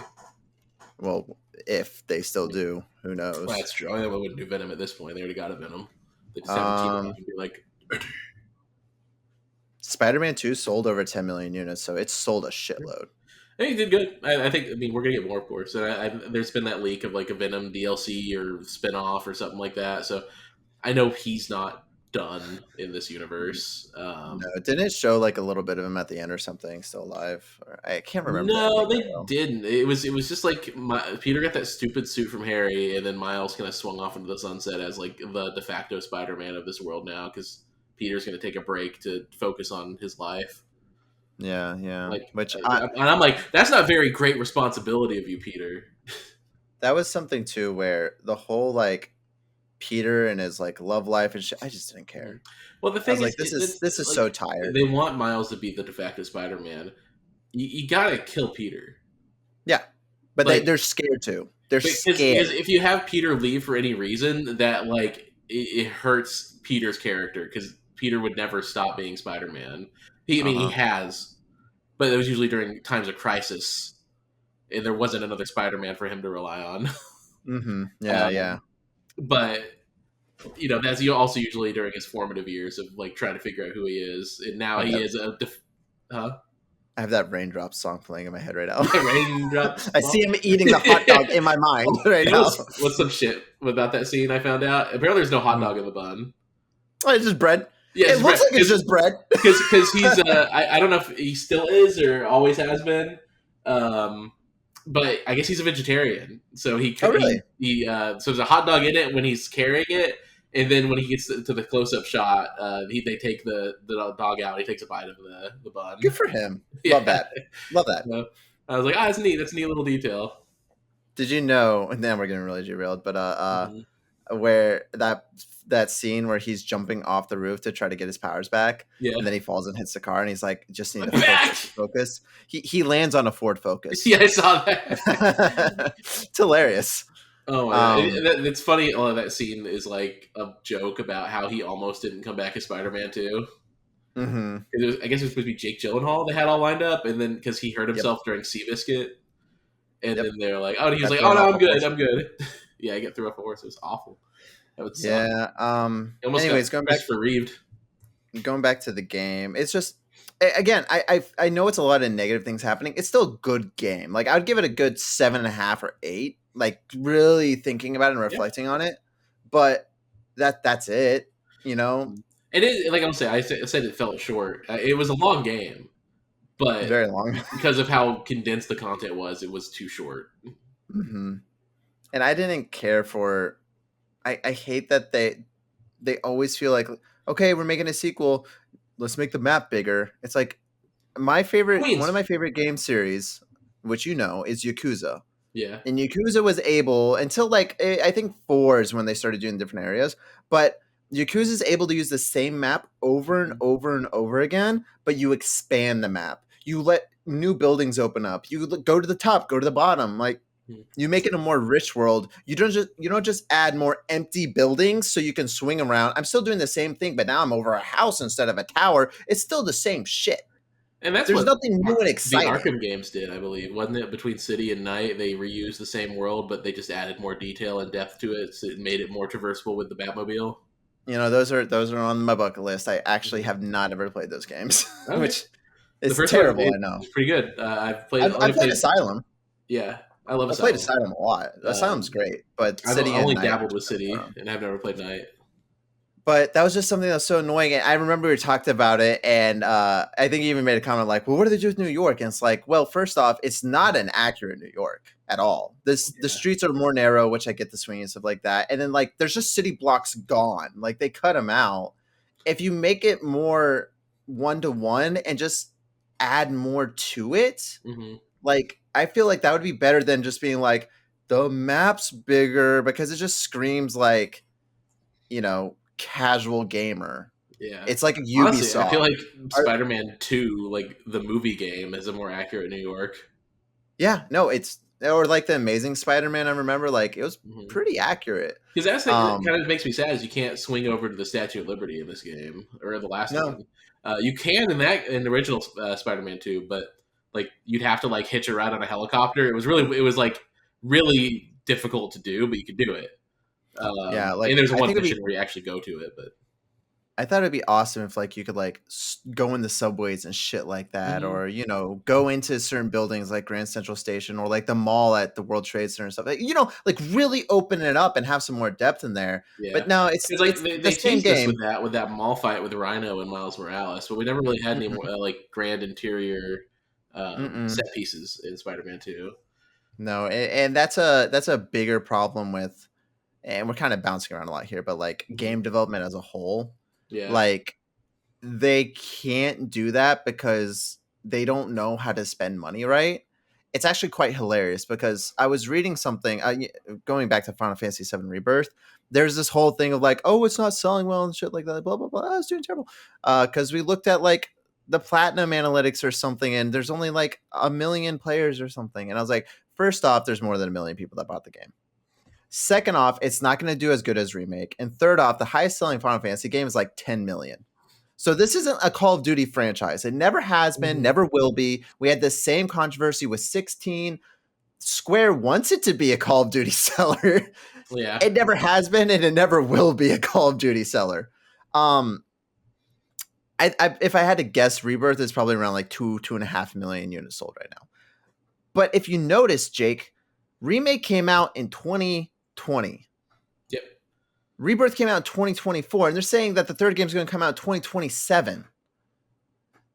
well, if they still do, who knows? Well, that's true. I wouldn't do Venom at this point. They already got a Venom. They just have him team up Um, and be like, Spider-Man 2 sold over 10 million units, so it sold a shitload. hey, he did good. I think. I mean, we're gonna get more, of course. And there's been that leak of like a Venom DLC or spin-off or something like that. So I know he's not done in this universe. No, didn't it show like a little bit of him at the end or something, still alive? I can't remember the No, ending they that well. didn't. It was just like Peter got that stupid suit from Harry, and then Miles kind of swung off into the sunset as like the de facto Spider-Man of this world now because Peter's going to take a break to focus on his life. Yeah. Like, Which and I'm like, that's not very great responsibility of you, Peter. that was something too, where the whole like Peter and his like love life and shit, I just didn't care. Well, the I was thing is, like, this is like so tired. they want Miles to be the de facto Spider-Man. You got to kill Peter. Yeah, but they're scared to. They're scared. Because if you have Peter leave for any reason, that like it hurts Peter's character, because Peter would never stop being Spider-Man. I mean, he has, but it was usually during times of crisis, and there wasn't another Spider-Man for him to rely on. Mm-hmm. Yeah, yeah. But you know, that's also usually during his formative years of like trying to figure out who he is, and now he is a. I have that Raindrops song playing in my head right now. Raindrops. I see him eating the hot dog in my mind right now. What's some shit about that scene I found out? Apparently, there's no hot dog in the bun. Oh, it's just bread. Yeah, it looks like it's just bread. Because he's I don't know if he still is or always has been, but I guess he's a vegetarian. So he so there's a hot dog in it when he's carrying it, and then when he gets to the close up shot, they take the dog out. He takes a bite of the bun. Good for him. Yeah. Love that. So I was like, that's neat. That's a neat little detail. Did you know? And then we're getting really derailed, but where that scene where he's jumping off the roof to try to get his powers back, and then he falls and hits the car, and he's like, "Just need to focus." He lands on a Ford Focus. Yeah, I saw that. It's hilarious. Oh, it's funny. All of that scene is like a joke about how he almost didn't come back as Spider-Man 2. Mm-hmm. I guess it was supposed to be Jake Gyllenhaal they had all lined up, and then because he hurt himself during Seabiscuit, and then they're like, "Oh," and he was like, "Oh no, I'm good." Yeah, I get through off a horse. It was awful. That would suck. Yeah. Anyways, going back to the game, it's just again, I know it's a lot of negative things happening. It's still a good game. Like I would give it a good 7.5 or 8. Like really thinking about it and reflecting on it, but that's it. You know, it is like I said it fell short. It was a long game, but very long because of how condensed the content was. It was too short. Mm-hmm. And I didn't care for. I hate that they always feel like, okay, we're making a sequel, let's make the map bigger. It's like one of my favorite game series, which you know, is Yakuza. Yeah. And Yakuza was able, until like I think 4 is when they started doing different areas, but Yakuza is able to use the same map over and over and over again, but you expand the map. You let new buildings open up. You go to the top, go to the bottom, like you make it a more rich world. You don't just add more empty buildings so you can swing around. I'm still doing the same thing, but now I'm over a house instead of a tower. It's still the same shit. And there's nothing new and exciting. The Arkham games did, I believe, wasn't it? Between City and Night, they reused the same world, but they just added more detail and depth to it. So it made it more traversable with the Batmobile. You know, those are on my bucket list. I actually have not ever played those games, which is terrible. I know. It's pretty good. I've played Asylum. Yeah. I love Asylum. I played Asylum a lot. Asylum's great, but City I've only dabbled with City, and I've never played Night. But that was just something that was so annoying. And I remember we talked about it, and I think you even made a comment like, well, what do they do with New York? And it's like, well, first off, it's not an accurate New York at all. The streets are more narrow, which I get the swing and stuff like that. And then, like, there's just city blocks gone. Like, they cut them out. If you make it more one-to-one and just add more to it, like, I feel like that would be better than just being like, the map's bigger, because it just screams like, you know, casual gamer. Yeah, it's like a Ubisoft. Honestly, I feel like Spider-Man 2, like the movie game, is a more accurate New York. Yeah, no, or like the Amazing Spider-Man. I remember, like, it was pretty accurate. Because that's the kind of makes me sad is you can't swing over to the Statue of Liberty in this game or the last one. You can in the original Spider-Man 2, but like you'd have to like hitch a ride on a helicopter. It was like really difficult to do, but you could do it. Like, and there's one mission where you actually go to it, but I thought it'd be awesome if like you could like go in the subways and shit like that, or you know, go into certain buildings like Grand Central Station or like the mall at the World Trade Center and stuff. Like, you know, like really open it up and have some more depth in there. Yeah. But no, it's like it's the same game with that mall fight with Rhino and Miles Morales, but we never really had any more like grand interior set pieces in Spider-Man 2. No, and that's a bigger problem with, and we're kind of bouncing around a lot here, but like game development as a whole. Yeah. Like they can't do that because they don't know how to spend money right. It's actually quite hilarious because I was reading something going back to Final Fantasy VII Rebirth. There's this whole thing of like, oh, it's not selling well and shit like that, blah blah blah. Oh, it's doing terrible. Because we looked at like the platinum analytics or something, and there's only like 1 million players or something, and I was like, First off, there's more than 1 million people that bought the game. Second off, it's not going to do as good as Remake. And third off, the highest selling Final Fantasy game is like 10 million. So this isn't a Call of Duty franchise. It never has been, never will be. We had the same controversy with 16. Square wants it to be a Call of Duty seller. Yeah. It never has been, and it never will be a Call of Duty seller. If I had to guess, Rebirth is probably around like 2.5 million units sold right now. But if you notice, Jake, Remake came out in 2020. Yep. Rebirth came out in 2024, and they're saying that the third game is going to come out in 2027.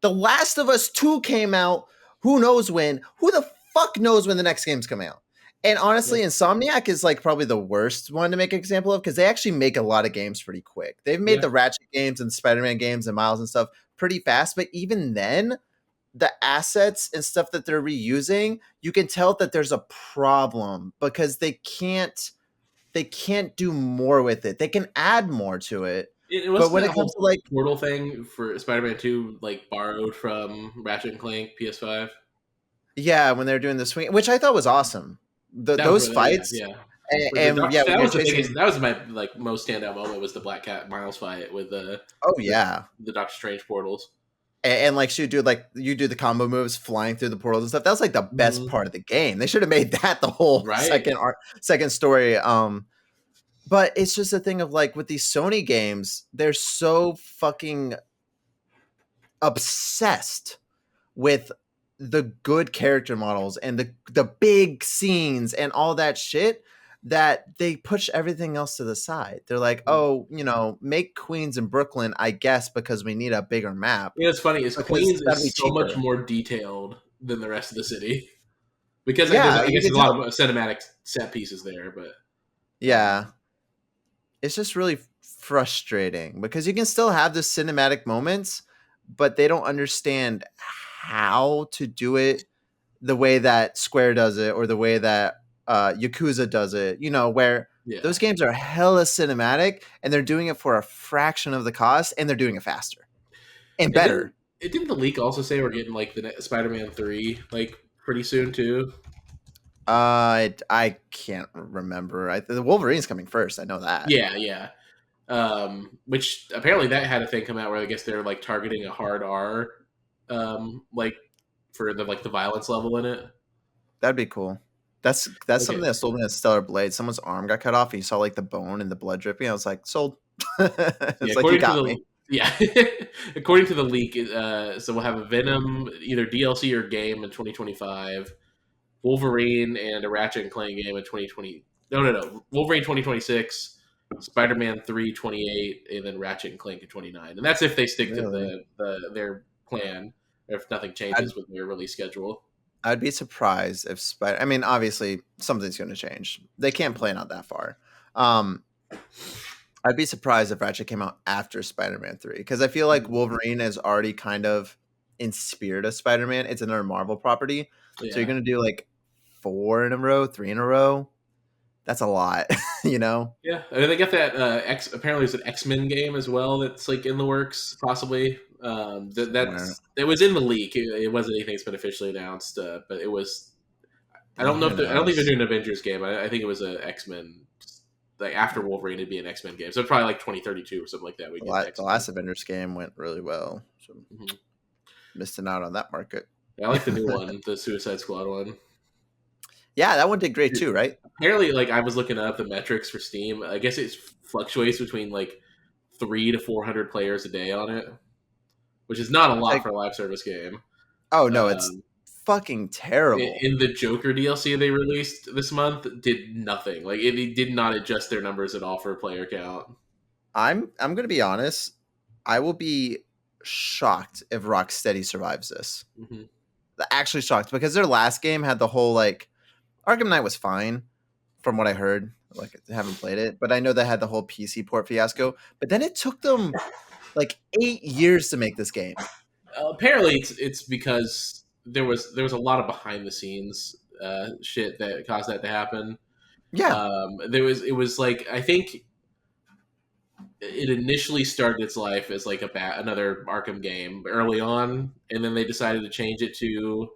The Last of Us 2 came out, who knows when? Who the fuck knows when the next game's coming out? And honestly, Insomniac is like probably the worst one to make an example of because they actually make a lot of games pretty quick. They've made the Ratchet games and Spider-Man games and Miles and stuff pretty fast, but even then, the assets and stuff that they're reusing, you can tell that there's a problem because they can't do more with it. They can add more to it. But when it comes to like Portal thing for Spider-Man 2, like borrowed from Ratchet and Clank PS5. Yeah, when they're doing the swing, which I thought was awesome. Those fights, that was my like most standout moment was the Black Cat Miles fight with the the Doctor Strange portals. And like shoot, dude, like you do the combo moves flying through the portals and stuff. That was like the best part of the game. They should have made that the whole second story. But it's just a thing of like with these Sony games, they're so fucking obsessed with the good character models and the big scenes and all that shit that they push everything else to the side. They're like, oh, make Queens in Brooklyn, I guess, because we need a bigger map. It's funny is Queens is so much more detailed than the rest of the city because I guess there's a lot of cinematic set pieces there, but it's just really frustrating because you can still have the cinematic moments, but they don't understand how to do it the way that Square does it or the way that Yakuza does it, where those games are hella cinematic and they're doing it for a fraction of the cost and they're doing it faster and better. Didn't the leak also say we're getting like the Spider-Man 3 like pretty soon too? I can't remember. The Wolverine's coming first. I know that. Yeah. Which apparently that had a thing come out where I guess they're like targeting a hard R, like for the violence level in it. That'd be cool. That's something that sold me at Stellar Blade. Someone's arm got cut off and you saw like the bone and the blood dripping. I was like, sold. It's like you got me. Yeah. According to the leak, so we'll have a Venom either DLC or game in 2025. Wolverine and a Ratchet and Clank game in 2020. No. Wolverine 2026, Spider-Man 3 28, and then Ratchet and Clank in 29. And that's if they stick to their plan, or if nothing changes with their release schedule. I'd be surprised if I mean, obviously, something's going to change. They can't plan out that far. I'd be surprised if Ratchet came out after Spider-Man 3, because I feel like Wolverine is already kind of in spirit of Spider-Man. It's another Marvel property. So you're going to do like 4 in a row, 3 in a row. That's a lot, Yeah, I mean, they got that. Apparently, there's an X-Men game as well that's like in the works, possibly. It was in the leak. It wasn't anything that's been officially announced, but it was. I don't know if I don't think they're doing an Avengers game. I think it was an X-Men. Like after Wolverine, it'd be an X-Men game. So probably like 2032 or something like that. The last Avengers game went really well. So missing out on that market. I like the new one, the Suicide Squad one. Yeah, that one did great too, right? Apparently, like I was looking up the metrics for Steam. I guess it fluctuates between like 300 to 400 players a day on it, which is not a lot for a live service game. Oh no, it's fucking terrible. In the Joker DLC they released this month, did nothing. Like it did not adjust their numbers at all for a player count. I'm gonna be honest. I will be shocked if Rocksteady survives this. Actually shocked, because their last game had the whole like Arkham Knight was fine from what I heard. Like I haven't played it, but I know they had the whole PC port fiasco. But then it took them like 8 years to make this game. Apparently, it's because there was a lot of behind the scenes shit that caused that to happen. Yeah, it was like I think it initially started its life as like another Arkham game early on, and then they decided to change it to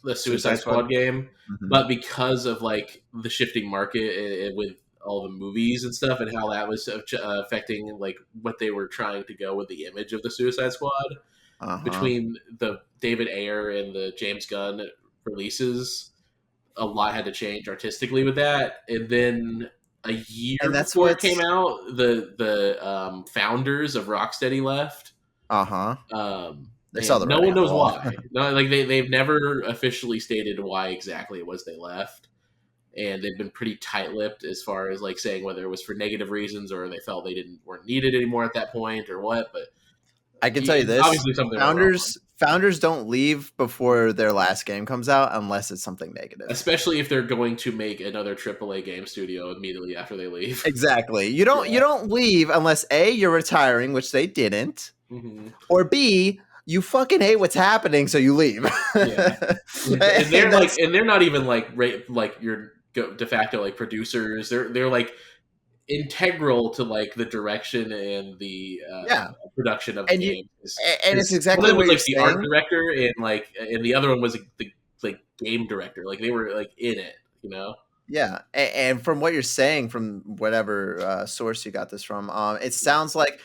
the Suicide Squad game, Mm-hmm. but because of like the shifting market with all the movies and stuff, and how that was affecting like what they were trying to go with the image of the Suicide Squad, between the David Ayer and the James Gunn releases, a lot had to change artistically with that. And then a year before it came out, the founders of Rocksteady left. They saw the no one knows why. No, like they've never officially stated why exactly it was they left, and they've been pretty tight-lipped as far as like saying whether it was for negative reasons or they felt they weren't needed anymore at that point or what. But I can tell you this: obviously something founders don't leave before their last game comes out unless it's something negative. Especially if they're going to make another AAA game studio immediately after they leave. Exactly. You don't leave unless A, you're retiring, which they didn't, or B, you fucking hate what's happening, so you leave. Yeah. and they're not even like your de facto like producers. They're like integral to like the direction and the production of the game. And it's exactly one what was you're like saying. The art director and the other one was the like game director. Like they were like in it, you know. Yeah, and from what you're saying, from whatever source you got this from, it sounds like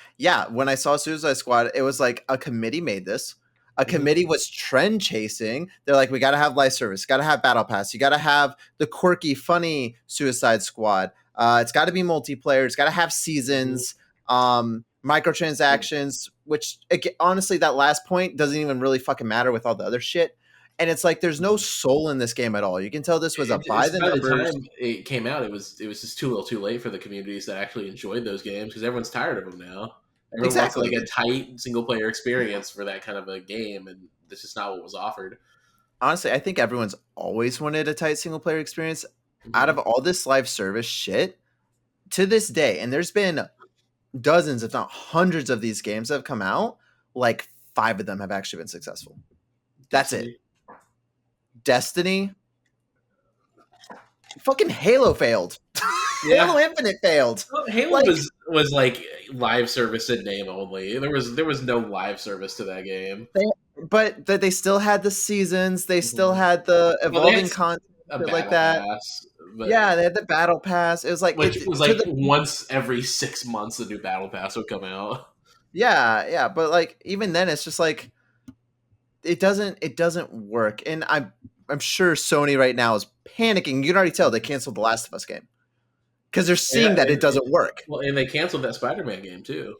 when I saw Suicide Squad, it was like a committee made this. A committee was trend chasing. They're like, we got to have live service, got to have battle pass, you got to have the quirky, funny Suicide Squad. It's got to be multiplayer. It's got to have seasons, microtransactions. Which honestly, that last point doesn't even really fucking matter with all the other shit. And it's like there's no soul in this game at all. You can tell this was a by the numbers. By the time it came out, it was just too late for the communities that actually enjoyed those games because everyone's tired of them now. Everyone wants like a tight single player experience for that kind of a game, and this is not what was offered. Honestly, I think everyone's always wanted a tight single player experience. Out of all this live service shit, to this day, and there's been dozens, if not hundreds, of these games that have come out. Like 5 of them have actually been successful. That's it. Destiny, fucking Halo failed. Halo Infinite failed. Well, Halo was like live service in name only. There was no live service to that game. But they still had the seasons. They still had the evolving content like that. They had the battle pass. It was like once every 6 months, a new battle pass would come out. Yeah, but like even then, it's just like it doesn't work. And I'm sure Sony right now is panicking. You can already tell they canceled the Last of Us game because they're seeing that it doesn't work. Well, and they canceled that Spider-Man game too.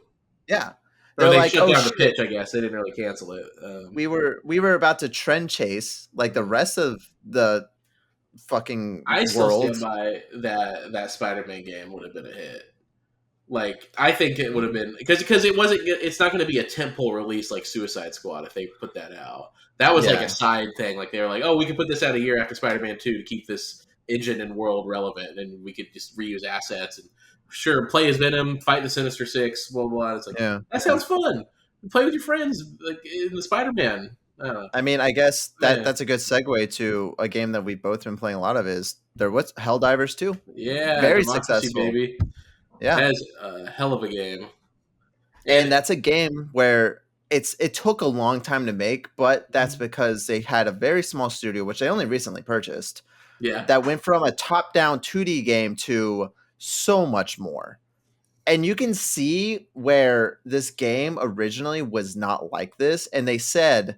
Yeah, or they like, shut down the pitch. I guess they didn't really cancel it. We were about to trend chase like the rest of the fucking I still stand by that Spider-Man game would have been a hit. Like I think it would have been because it's not going to be a tentpole release like Suicide Squad if they put that out. That was like a side thing. Like they were like, oh, we could put this out a year after Spider-Man 2 to keep this engine and world relevant, and we could just reuse assets and play as Venom, fight the Sinister Six, blah blah. It's like that sounds fun. Play with your friends like in the Spider-Man. I mean, I guess that's a good segue to a game that we've both been playing a lot of. Is there what's Helldivers 2? Yeah, very successful, baby. Yeah, that's a hell of a game, and that's a game where it took a long time to make, but that's because they had a very small studio, which they only recently purchased. Yeah, that went from a top-down 2D game to so much more. And you can see where this game originally was not like this, and they said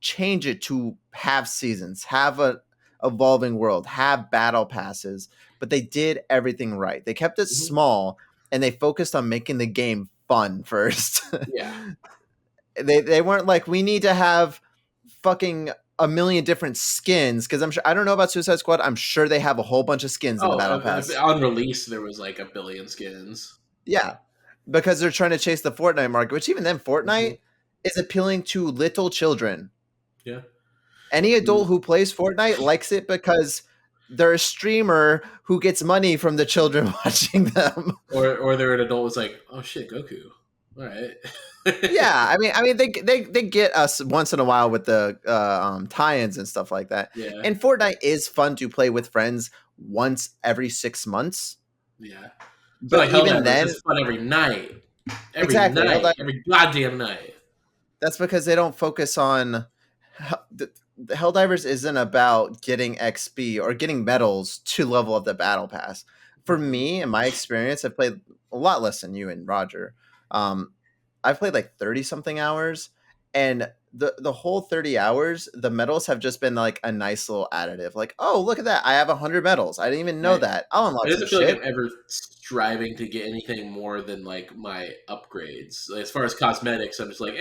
change it to have seasons, have a evolving world, have battle passes, but they did everything right. They kept it small and they focused on making the game fun first. Yeah. They weren't like, we need to have fucking a million different skins, because I don't know about Suicide Squad. I'm sure they have a whole bunch of skins in the battle pass. On release, there was like 1 billion skins. Yeah, because they're trying to chase the Fortnite market, which even then Fortnite is appealing to little children. Yeah. Any adult who plays Fortnite likes it because they're a streamer who gets money from the children watching them. Or they're an adult who's like, oh shit, Goku. All right. Yeah, I mean they get us once in a while with the tie-ins and stuff like that. Yeah. And Fortnite is fun to play with friends once every 6 months. Yeah. But like even then, it's fun every night. Every goddamn night. That's because they don't focus on the Helldivers isn't about getting XP or getting medals to level up the battle pass. For me, in my experience, I've played a lot less than you and Roger. I've played like 30 something hours, and the whole 30 hours, the medals have just been like a nice little additive. Like, oh, look at that. I have 100 medals. I didn't even know that. I'll unlock I some doesn't feel shit. like I'm ever striving to get anything more than like my upgrades. Like, as far as cosmetics, I'm just like,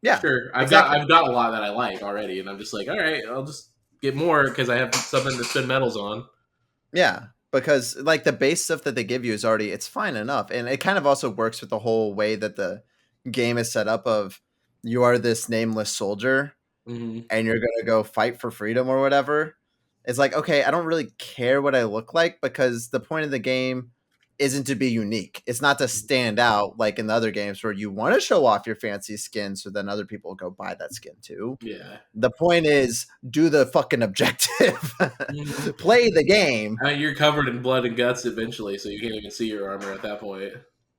Yeah, sure. exactly. I've got a lot that I like already, and I'm just like, all right, I'll just get more because I have something to spend medals on. Yeah, because like the base stuff that they give you is already it's fine enough, and it kind of also works with the whole way that the game is set up. Of you are this nameless soldier, Mm-hmm. and you're gonna go fight for freedom or whatever. It's like, okay, I don't really care what I look like because the point of the game isn't to be unique. It's not to stand out like in the other games where you want to show off your fancy skin so then other people go buy that skin too. Yeah. The point is do the fucking objective. Play the game. I mean, you're covered in blood and guts eventually, so you can't even see your armor at that point.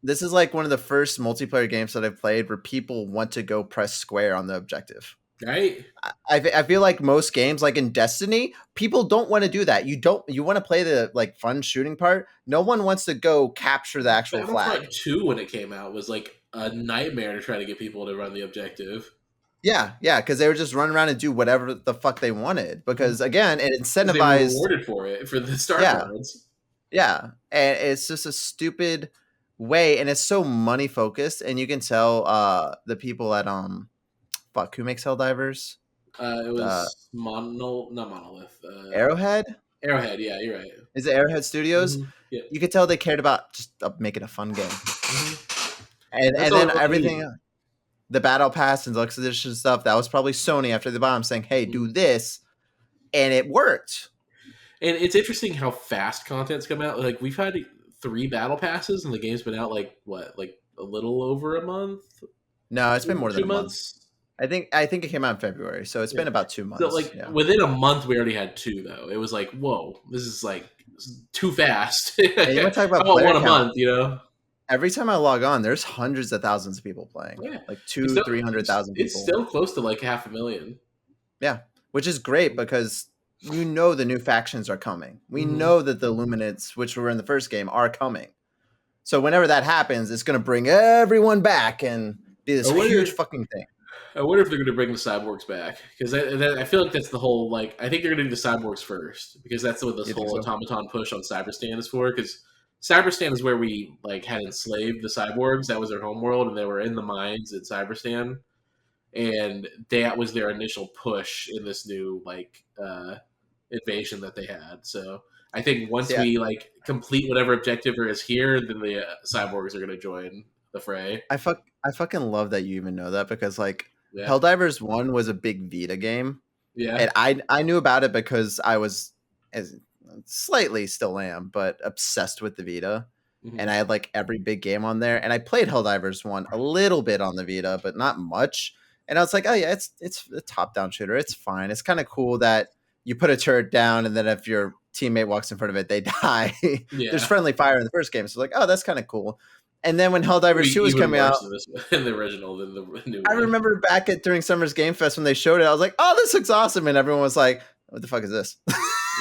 This is like one of the first multiplayer games that I've played where people want to go press square on the objective. Right? I feel like most games, like in Destiny, people don't want to do that. You want to play the like fun shooting part. No one wants to go capture the actual flag. Battlefront 2, when it came out, was like a nightmare to try to get people to run the objective. Yeah, because they were just running around and do whatever the fuck they wanted. Because again, it incentivized. They were rewarded for it for the star cards. Yeah, and it's just a stupid way, and it's so money focused, and you can tell the people at fuck, who makes Helldivers? It was not Monolith. Arrowhead. Arrowhead, yeah, you're right. Is it Arrowhead Studios? Mm-hmm. Yeah. You could tell they cared about just making a fun game, and That's then everything, the battle pass and deluxe edition stuff. That was probably Sony after the bottom saying, "Hey, do this," and it worked. And it's interesting how fast content's come out. Like we've had 3 battle passes, and the game's been out like a little over a month. No, it's been more than 2 months. I think it came out in February, so it's been about 2 months. So within a month, we already had 2 though. It was like, whoa, this is like too fast. Yeah, you want to talk about one count. A month, you know? Every time I log on, there's hundreds of thousands of people playing. Yeah. Like 200,000-300,000 people. It's still close to like 500,000. Yeah, which is great because you know the new factions are coming. We know that the Illuminates, which were in the first game, are coming. So whenever that happens, it's going to bring everyone back and be this huge fucking thing. I wonder if they're going to bring the cyborgs back because I feel like that's the whole like I think they're going to do the cyborgs first because that's what this whole automaton push on Cyberstan is for. Because Cyberstan is where we like had enslaved the cyborgs. That was their homeworld, and they were in the mines at Cyberstan, and that was their initial push in this new like invasion that they had. So I think once we like complete whatever objective is here, then the cyborgs are going to join the fray. I fucking love that you even know that because like Helldivers 1 was a big Vita game. Yeah. And I knew about it because I was slightly still am, but obsessed with the Vita. Mm-hmm. And I had like every big game on there. And I played Helldivers 1 a little bit on the Vita, but not much. And I was like, oh yeah, it's a top-down shooter. It's fine. It's kind of cool that you put a turret down and then if your teammate walks in front of it, they die. There's friendly fire in the first game. So like, oh, that's kind of cool. And then when Helldivers 2 was coming out in the original than the new one. I remember back during Summer's Game Fest when they showed it, I was like, oh, this looks awesome. And everyone was like, what the fuck is this?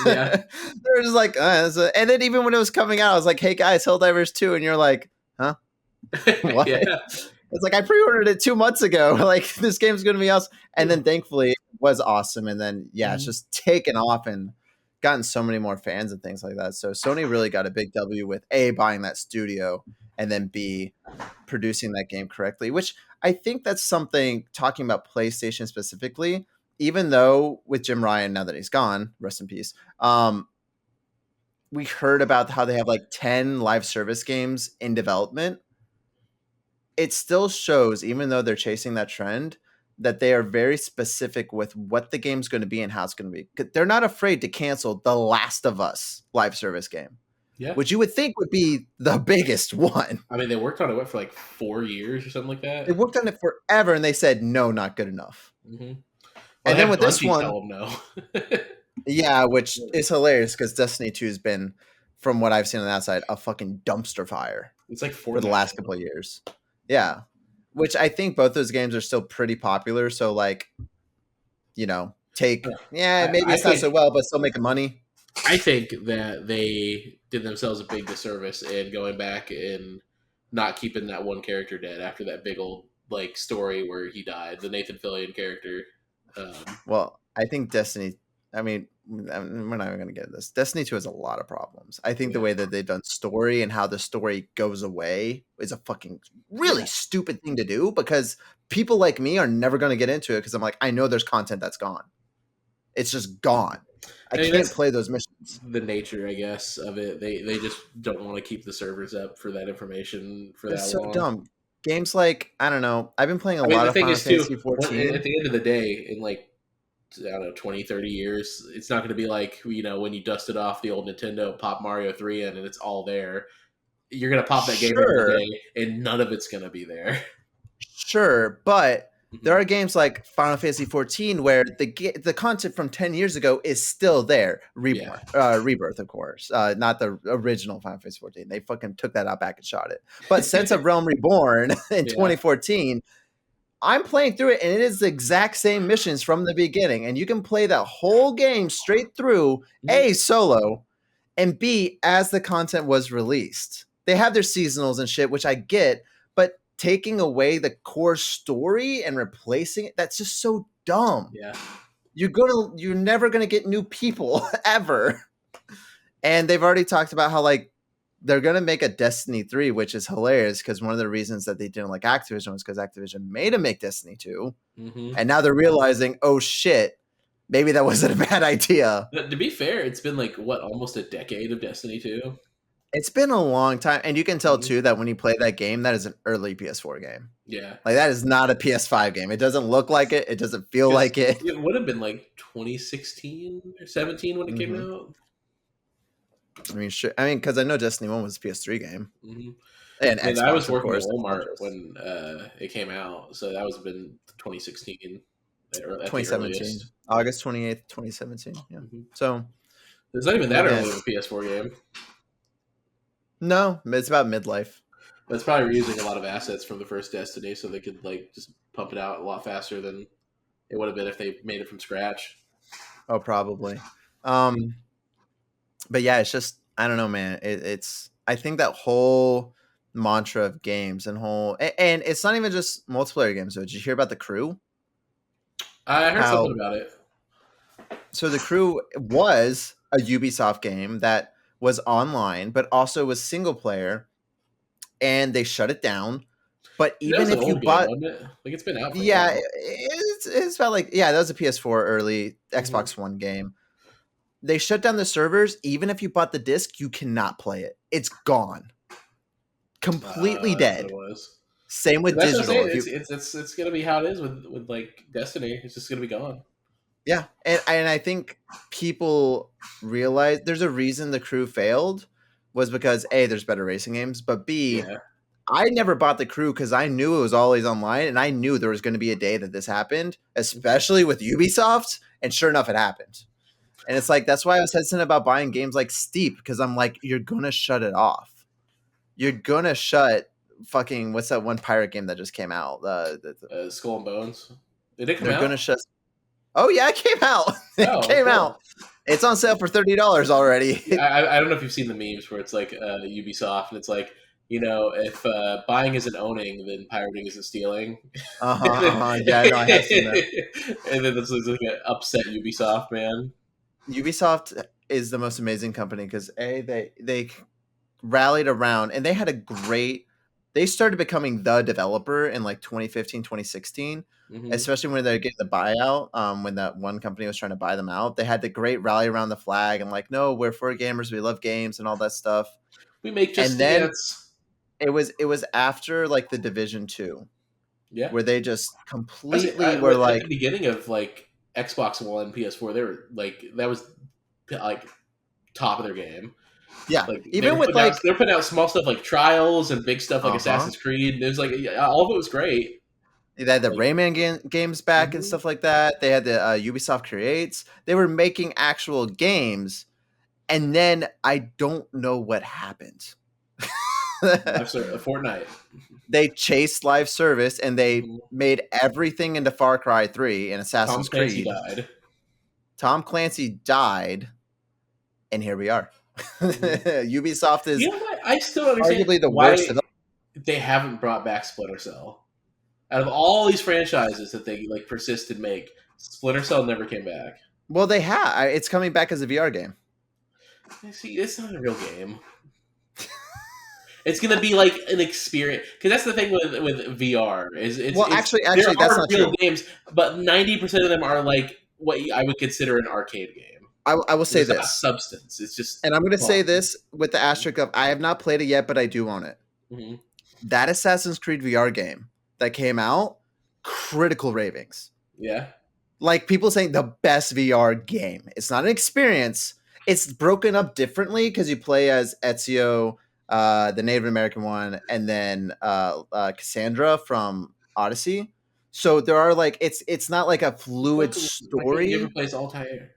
Yeah. They were just like, and then even when it was coming out, I was like, hey guys, Helldivers 2. And you're like, huh? What? It's like, I pre-ordered it 2 months ago. Like, this game's going to be awesome. And then thankfully it was awesome. And then, it's just taken off and gotten so many more fans and things like that. So Sony really got a big W with A, buying that studio, and then B, producing that game correctly, which I think that's something, talking about PlayStation specifically, even though with Jim Ryan, now that he's gone, rest in peace, we heard about how they have like 10 live service games in development. It still shows, even though they're chasing that trend, that they are very specific with what the game's going to be and how it's going to be. They're not afraid to cancel The Last of Us live service game. Yeah. Which you would think would be the biggest one. I mean, they worked on it for like 4 years or something like that. They worked on it forever, and they said, no, not good enough. Mm-hmm. Well, and then with this one, tell them no. Yeah, which is hilarious because Destiny 2 has been, from what I've seen on the outside, a fucking dumpster fire. It's like for the last couple of years. Yeah, which I think both those games are still pretty popular. So like, take. Yeah, maybe I it's not think so well, but still making money. I think that they did themselves a big disservice in going back and not keeping that one character dead after that big old like story where he died, the Nathan Fillion character. Well, I think Destiny. I mean, we're not even going to get into this. Destiny 2 has a lot of problems. I think the Yeah. way that they've done story and how the story goes away is a fucking really stupid thing to do, because people like me are never going to get into it because I'm like, I know there's content that's gone. It's just gone. I mean, can't that's play those missions. the nature, I guess, of it. They just don't want to keep the servers up for that information for It's that so long. dumb. Games like, I don't know. I've been playing a I mean, lot the of thing Final is too, Fantasy at 14. the end of the day, in like I don't know 20, 30 years, it's not going to be like when you dusted off the old Nintendo, pop Mario 3 in, and it's all there. You're going to pop that game into the Sure, day, and none of it's going to be there. sure, but there Mhm. are games like Final Fantasy 14 where the content from 10 years ago is still there. Yeah. Rebirth, of course, not the original Final Fantasy 14. They fucking took that out back and shot it. But Sense of Realm Reborn in Yeah. 2014, I'm playing through it, and it is the exact same missions from the beginning, and you can play that whole game straight through, A, solo, and B, as the content was released. They have their seasonals and shit, which I get, but taking away the core story and replacing it, that's just so dumb. Yeah. You're never gonna get new people ever. And they've already talked about how like they're gonna make a Destiny 3, which is hilarious because one of the reasons that they didn't like Activision was because Activision made them make Destiny 2. Mm-hmm. And now they're realizing, oh shit, maybe that wasn't a bad idea. But to be fair, it's been like almost a decade of Destiny 2. It's been a long time, and you can tell Mhm. too that when you play that game, that is an early PS4 game. Yeah. Like that is not a PS5 game. It doesn't look like it. It doesn't feel like it. It would have been like 2016 or 17 when it came out. I mean, sure. I mean, because I know Destiny 1 was a PS3 game. Mm-hmm. And And I was Xbox, of working at course. Walmart when it came out, so that was been 2016 at the 2017. earliest. August 28th, 2017. Yeah. Mm-hmm. So It's not even that again, early of a PS4 game. no, it's about midlife. That's probably reusing a lot of assets from the first Destiny, so they could like just pump it out a lot faster than it would have been if they made it from scratch. Oh, probably. But yeah, it's just I don't know, man. It's I think that whole mantra of games and it's not even just multiplayer games. So did you hear about The Crew? I heard something about it. So The Crew was a Ubisoft game that was online, but also was single player, and they shut it down. But even if you bought, game, wasn't it? Like it's been out. Yeah, it's about like that was a PS4 early Xbox One game. They shut down the servers. Even if you bought the disc, you cannot play it. It's gone, completely dead. Same with digital. It's gonna be how it is with like Destiny. It's just gonna be gone. Yeah, and I think people realize there's a reason The Crew failed was because A, there's better racing games, but B, I never bought The Crew because I knew it was always online, and I knew there was going to be a day that this happened, especially with Ubisoft, and sure enough, it happened. And it's like, that's why I was hesitant about buying games like Steep, because I'm like, you're going to shut it off. You're going to shut fucking, what's that one pirate game that just came out? Skull and Bones. Did it come out? They're going to shut. Oh, yeah, it came out. It came out. It's on sale for $30 already. I don't know if you've seen the memes where it's like Ubisoft, and it's like, if buying isn't owning, then pirating isn't stealing. Yeah, no, I have seen that. And then this is like an upset Ubisoft, man. Ubisoft is the most amazing company because they rallied around, and they had they started becoming the developer in like 2015, 2016, especially when they're getting the buyout. When that one company was trying to buy them out, they had the great rally around the flag and like, no, we're for gamers, we love games and all that stuff. We make Just Dance. It was after like the Division 2, where they just completely were like at the beginning of like Xbox One, PS4. They were like that was like top of their game. Yeah, like even with like they're putting out small stuff like Trials and big stuff like Assassin's Creed. There's like all of it was great. They had the Rayman games back and stuff like that. They had the Ubisoft Creates. They were making actual games, and then I don't know what happened. Fortnite. They chased live service and they Mhm. made everything into Far Cry 3 and Assassin's Tom Clancy Creed. died. Tom Clancy died, and here we are. Ubisoft is You know what? I still don't understand arguably the worst why developer. they haven't brought back Splinter Cell. Out of all these franchises that they like persist and make, Splinter Cell never came back. Well, they have. It's coming back as a VR game. See, it's not a real game. It's gonna be like an experience because that's the thing with VR is Actually, there that's are not real true. games, but 90% of them are like what I would consider an arcade game. I will say It's not this, substance. It's just and I'm going to say fun. this with the asterisk of I have not played it yet, but I do own it. Mm-hmm. That Assassin's Creed VR game that came out, critical ravings. Yeah. Like people saying the best VR game. It's not an experience. It's broken up differently because you play as Ezio, the Native American one, and then Cassandra from Odyssey. So there are like it's not like a fluid Why can't you ever story. play as Altair?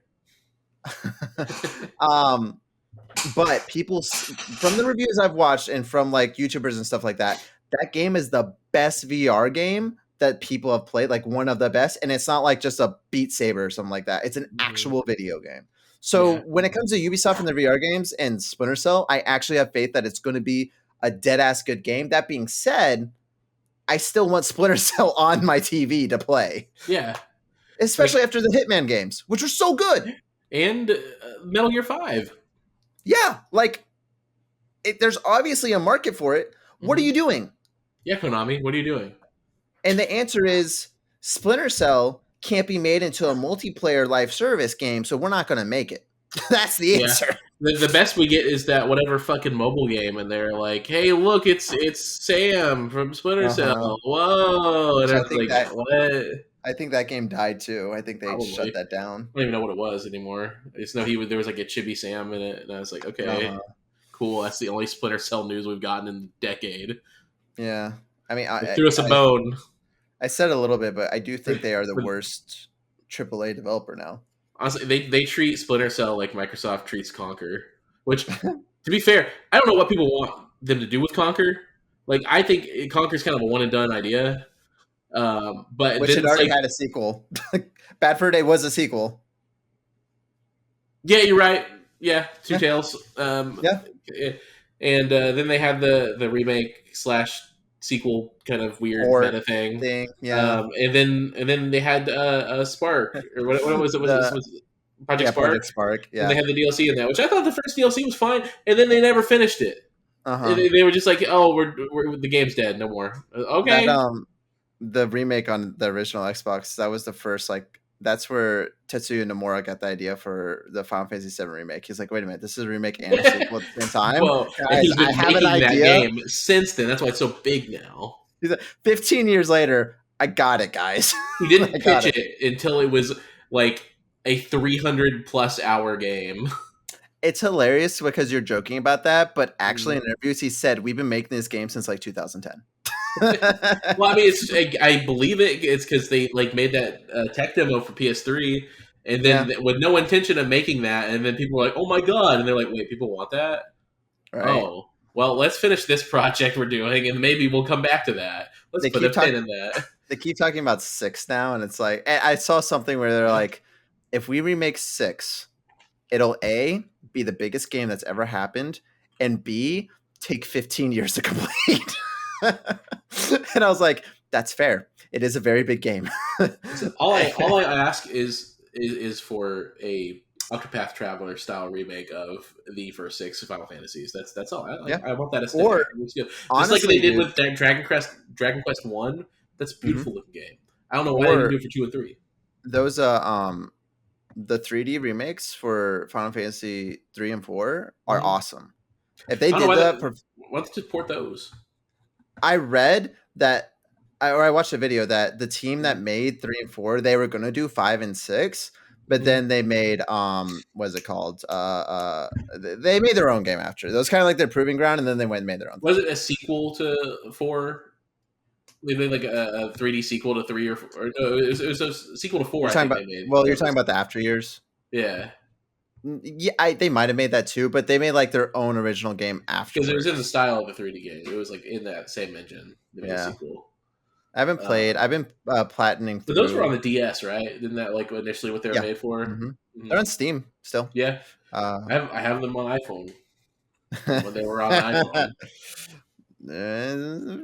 But people from the reviews I've watched and from like YouTubers and stuff like that, that game is the best VR game that people have played, like one of the best. And it's not like just a Beat Saber or something like that. It's an actual video game. So when it comes to Ubisoft and the VR games and Splinter Cell, I actually have faith that it's going to be a dead ass good game. That being said, I still want Splinter Cell on my TV to play. Yeah. Especially after the Hitman games, which are so good. And Metal Gear 5. Yeah, like there's obviously a market for it. What are you doing? Yeah, Konami, what are you doing? And the answer is Splinter Cell can't be made into a multiplayer live service game, so we're not going to make it. That's the answer. The best we get is that whatever fucking mobile game, and they're like, "Hey, look, it's Sam from Splinter Cell." Whoa! And it's like, what? I think that game died too. I think they shut that down. I don't even know what it was anymore. I just know there was like a Chibi Sam in it, and I was like, okay, cool. That's the only Splinter Cell news we've gotten in a decade. Yeah, I mean, they threw us a bone. I said a little bit, but I do think they are the worst AAA developer now. Honestly, they treat Splinter Cell like Microsoft treats Conquer, which, to be fair, I don't know what people want them to do with Conquer. Like, I think Conquer's kind of a one and done idea. But which had already had a sequel. Bad Fur Day was a sequel. Yeah, you're right. Yeah, Two Tales. Yeah, and then they had the remake / sequel kind of weird meta thing. Yeah, and then they had Spark or what was it? Was Project Spark? Project Spark. Yeah, and they had the DLC in that, which I thought the first DLC was fine, and then they never finished it. They were just like, "Oh, we're the game's dead, no more." Okay. The remake on the original Xbox, that was the first that's where Tetsuya Nomura got the idea for the Final Fantasy VII remake. He's like, wait a minute, this is a remake and a sequel at the same time. Well, guys, he's been making that game since then. That's why it's so big now. He's like, 15 years later, I got it, guys. He didn't pitch it until it was like a 300+ hour game. It's hilarious because you're joking about that, but actually in interviews he said, we've been making this game since like 2010. Well, I mean, I believe it. It's because they made that tech demo for PS3, and then with no intention of making that, and then people were like, "Oh my god!" And they're like, "Wait, people want that? Right. Oh, well, let's finish this project we're doing, and maybe we'll come back to that. Let's put a pin in that." They keep talking about 6 now, and it's like I saw something where they're like, "If we remake 6, it'll A, be the biggest game that's ever happened, and B, take 15 years to complete." And I was like, that's fair. It is a very big game. all I ask is for a Octopath Traveler style remake of the first 6 Final Fantasies. That's all. I want that aesthetic. Or just honestly, like they did with Dragon Quest 1. That's a beautiful looking game. I don't know why they didn't do it for 2 and 3. Those the 3D remakes for Final Fantasy 3 and 4 are awesome. If they did that, why don't you port those? I read that, or I watched a video that the team that made 3 and 4, they were going to do 5 and 6, but then they made what is it called? They made their own game after. That was kind of like their proving ground, and then they went and made their own. Was it a sequel to 4? They made like a 3D sequel to 3 or no, it was a sequel to 4. You're talking about the after years. Yeah. Yeah, they might have made that too, but they made like their own original game because it was in the afterwards. style of a 3D game. It was like in that same engine. They made a Yeah, sequel. I haven't played. I've been platinuming But those were on through. the DS, right? Isn't that like initially what they were Yeah, made for? hmm they're Hmm. on Steam still. Yeah, Uh, I have them on iPhone from when they were on iPhone.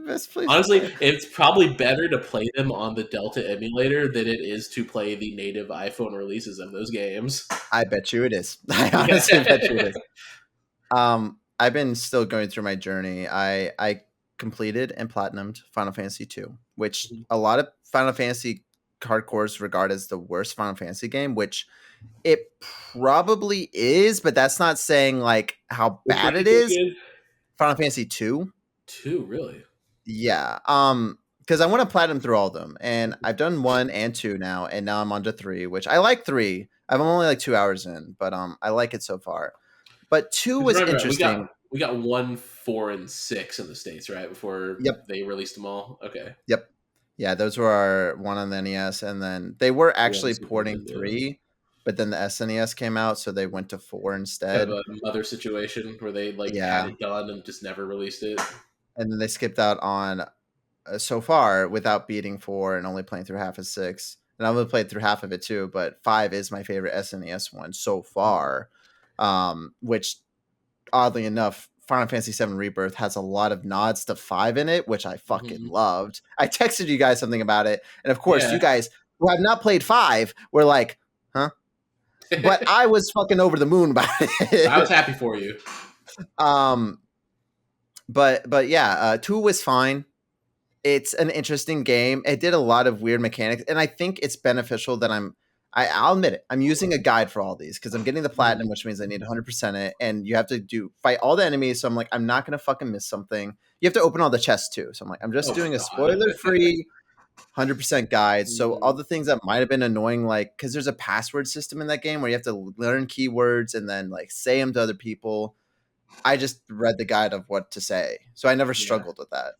best place to Honestly, play. it's probably better to play them on the Delta emulator than it is to play the native iPhone releases of those games. I bet you it is. I Yeah. honestly bet you it is. I've been still going through my journey. I completed and platinumed Final Fantasy 2, which a lot of Final Fantasy hardcores regard as the worst Final Fantasy game, which it probably is, but that's not saying like how Which one bad you it is. thinking? Final Fantasy 2. Two, really? Yeah. Because I want to platinum through all of them. And I've done 1 and 2 now, and now I'm on to 3, which I like 3. I'm only like 2 hours in, but I like it so far. But 2 Because was remember, interesting. we got 1, 4, and 6 in the States, right? Before Yep. they released them all. Okay. Yep. Yeah, those were our 1 on the NES, and then they were Yeah, actually the Super porting Nintendo. 3, but then the SNES came out, so they went to 4 Kind of instead. a mother situation where they like had Yeah. it done and just never released it. And then they skipped out on so far without beating 4 and only playing through half of 6. And I've only played through half of it too, but 5 is my favorite SNES one so far. Which oddly enough, Final Fantasy VII Rebirth has a lot of nods to 5 in it, which I fucking Mm-hmm. loved. I texted you guys something about it, and of course, you Yeah. guys who have not played 5 were like, "Huh?" But I was fucking over the moon about I was it. happy for you. um, but yeah, 2 was fine. It's an interesting game. It did a lot of weird mechanics, and I think it's beneficial that I'll admit it. I'm using a guide for all these because I'm getting the platinum, which means I need 100% it, and you have to fight all the enemies. So I'm like, I'm not gonna fucking miss something. You have to open all the chests too. So I'm like, I'm just Oh my doing a god. spoiler free 100% guide. So all the things that might have been annoying, like because there's a password system in that game where you have to learn keywords and then like say them to other people. I just read the guide of what to say, so I never Yeah. struggled with that.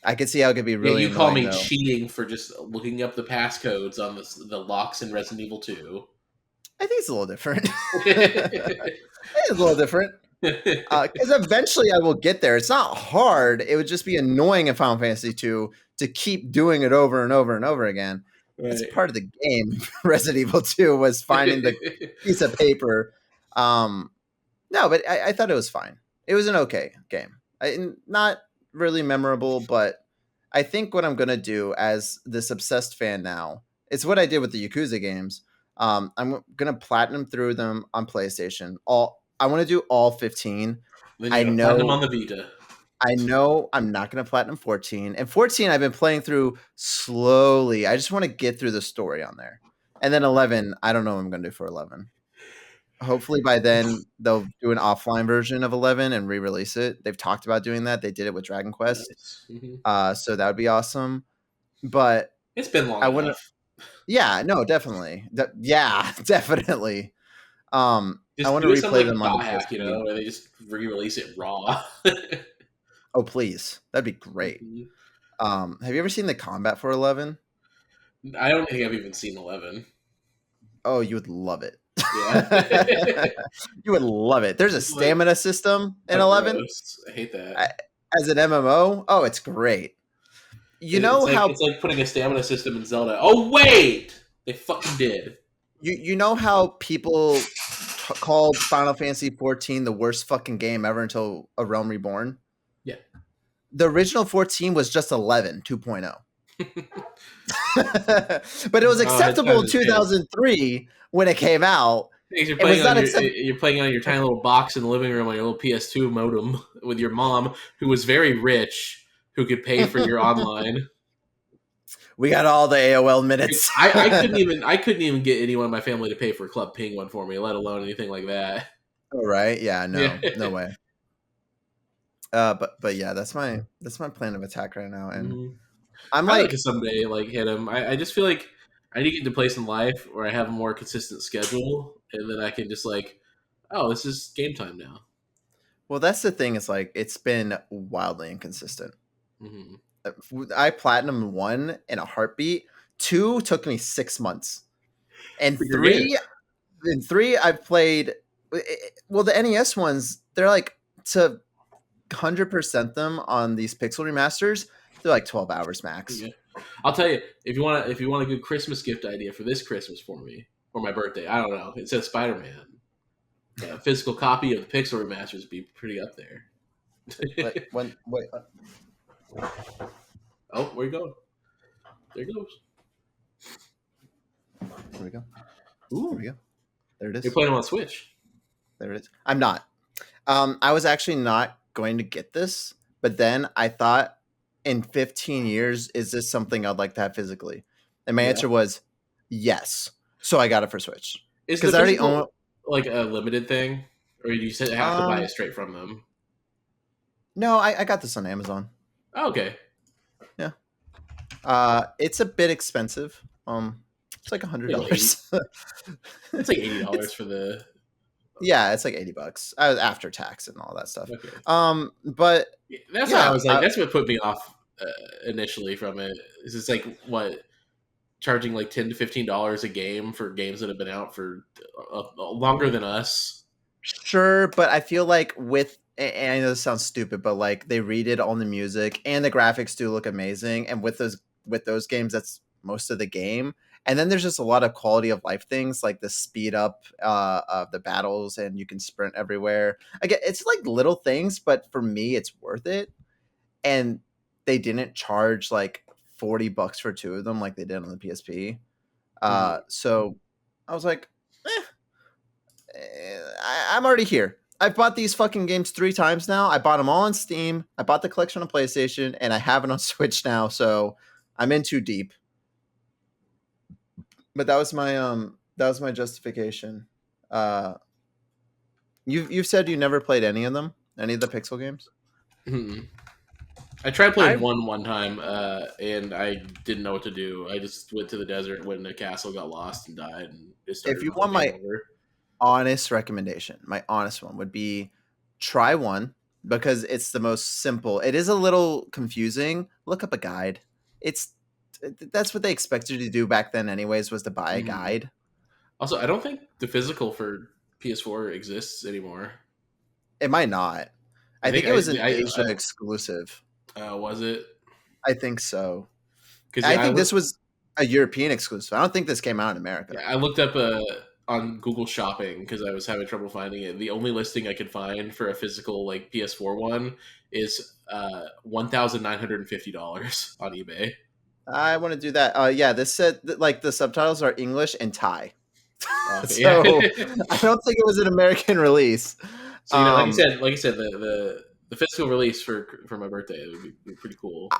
I could see how it could be Yeah, really you call annoying me though. cheating for just looking up the passcodes on the locks in Resident Evil 2. I think it's a little different. It's a little different because eventually I will get there. It's not hard. It would just be annoying in Final Fantasy 2 to keep doing it over and over and over again. That's Right. part of the game. Resident Evil 2 was finding the piece of paper. No, but I thought it was fine. It was an okay game. Not really memorable, but I think what I'm gonna do as this obsessed fan now, it's what I did with the Yakuza games. I'm gonna platinum through them on PlayStation. I want to do all 15. Then I you're gonna platinum know on the Vita. I know I'm not gonna platinum 14. And 14 I've been playing through slowly. I just want to get through the story on there. And then 11, I don't know what I'm gonna do for 11. Hopefully by then they'll do an offline version of 11 and re-release it. They've talked about doing that. They did it with Dragon Quest. Nice. Mm-hmm. So that would be awesome. But It's been long I want to. enough. Yeah, no, definitely. Yeah, definitely. I Just want to do it something replay like them on the Dot Hack, you PSP. know, where they just re-release it raw. Oh, please, that'd be great. Have you ever seen the combat for 11? I don't think I've even seen 11. Oh, you would love it. Yeah. You would love it. There's a It's like, stamina system in oh, 11 gross. I hate that. as an MMO. Oh, it's great. You know It's how like putting a stamina system in Zelda. Oh wait, they fucking did. you know how people called Final Fantasy 14 the worst fucking game ever until A Realm Reborn? Yeah. The original 14 was just 11 2.0. But it was acceptable in 2003 when it came out. You're It was playing on not acceptable. you're playing on your tiny little box in the living room on your little PS2 modem with your mom, who was very rich, who could pay for your online. We got all the AOL minutes. I couldn't even get anyone in my family to pay for Club Penguin for me, let alone anything like that. All right. Yeah, no. Yeah. No way. But yeah, that's my plan of attack right now. And Mhm. I'm I'd like like, to someday like hit him. I just feel like I need to get to a place in life where I have a more consistent schedule, and then I can just like, oh, this is game time now. well, that's the thing, is like it's been wildly inconsistent. Mm-hmm. I platinum 1 in a heartbeat. 2 took me 6 months. And For your game. 3 I've played Well, the NES ones, they're like to 100% them on these pixel remasters. They're like 12 hours max. Yeah. I'll tell you, if you want a good Christmas gift idea for this Christmas for me for my birthday, I don't know. It says Spider Man. A physical copy of the Pixel Remasters would be pretty up there. Wait. Oh, where you going? There it goes. There we go. Ooh, There we go. There it is. you're playing on Switch. There it is. I'm not. I was actually not going to get this, but then I thought, in 15 years, is this something I'd like to have physically? And my answer was yes. So I got it for Switch. Is the physical like a limited thing, or do you have to buy it straight from them? No, I got this on Amazon. Oh, okay. Yeah. It's a bit expensive. It's like $100. It's like $80 for the. Yeah, it's like $80 after tax and all that stuff. Okay. But that's what I was like. That's what put me off initially from it. Is it's like what charging like $10 to $15 a game for games that have been out for longer than us. Sure, but I feel like and I know this sounds stupid, but like they redid all the music and the graphics do look amazing. And with those games, that's most of the game. And then there's just a lot of quality of life things like the speed up of the battles and you can sprint everywhere. Again, it's like little things, but for me, it's worth it. And they didn't charge like $40 for two of them like they did on the PSP. So I was like, I'm already here. I've bought these fucking games 3 times now. I bought them all on Steam. I bought the collection on PlayStation, and I have it on Switch now. So I'm in too deep. But that was my justification. You've said you never played any of them, any of the Pixel games. Mm-hmm. I tried playing one time, and I didn't know what to do. I just went to the desert when the castle got lost and died. And if you want my honest recommendation, my honest one would be try one because it's the most simple. It is a little confusing. Look up a guide. That's what they expected you to do back then anyways, was to buy a guide. Also, I don't think the physical for PS4 exists anymore. It might not. I think it was an Asia exclusive. Was it? I think so. Because I think this was a European exclusive. I don't think this came out in America. Yeah, I looked up on Google Shopping because I was having trouble finding it. The only listing I could find for a physical like PS4 one is $1,950 on eBay. I want to do that. Yeah, this said like the subtitles are English and Thai. So I don't think it was an American release. So like I said, the physical release for my birthday would be pretty cool.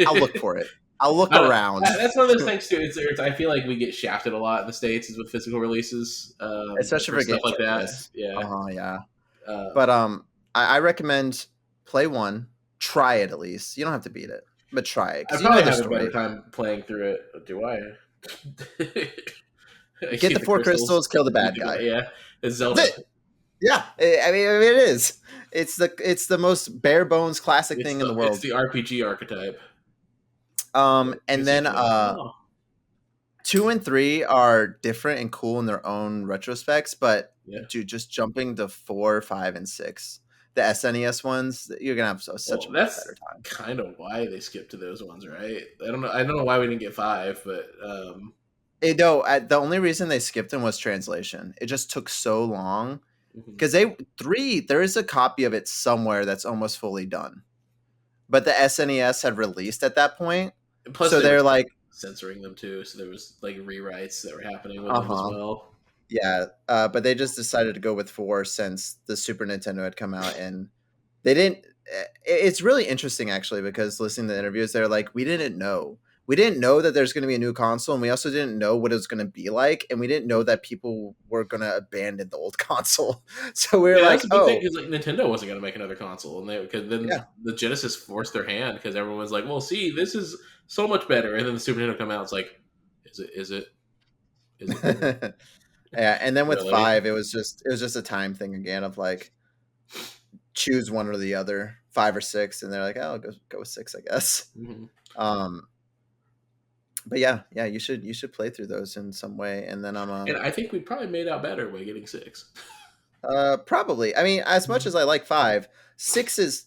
I'll look for it. I'll look around. That's one of those things too. I feel like we get shafted a lot in the States is with physical releases, especially for stuff games like that. Yeah, yeah. But I recommend play one, try it at least. You don't have to beat it, but try it. I probably have a better time playing through it. Do I? Get the 4 crystals, kill the bad guy. Yeah, it's Zelda. Yeah, I mean it is. It's the most bare bones classic thing in the world. It's the RPG archetype. And then 2 and 3 are different and cool in their own retrospects, but dude, just jumping to 4, 5, and 6, the SNES ones, you're gonna have such a much better time. Kind of why they skipped to those ones, right? I don't know why we didn't get 5, but the only reason they skipped them was translation. It just took so long because 3 there is a copy of it somewhere that's almost fully done, but the SNES had released at that point. Plus, so they're like censoring them too. So there was like rewrites that were happening with them as well. Yeah, but they just decided to go with 4 since the Super Nintendo had come out, and they didn't. It's really interesting actually because listening to the interviews, they're like, we didn't know that there's going to be a new console, and we also didn't know what it was going to be like, and we didn't know that people were going to abandon the old console. So we were like, oh, because like Nintendo wasn't going to make another console, and the Genesis forced their hand because everyone was like, well, see, this is so much better, and then the Super Nintendo come out, it's like, is it? Yeah, and then with 5, it was just a time thing again of like choose one or the other, 5 or 6, and they're like, oh, I'll go with 6, I guess. But yeah, you should play through those in some way, and then and I think we probably made out better by getting 6. Probably. I mean, as much as I like 5, 6 is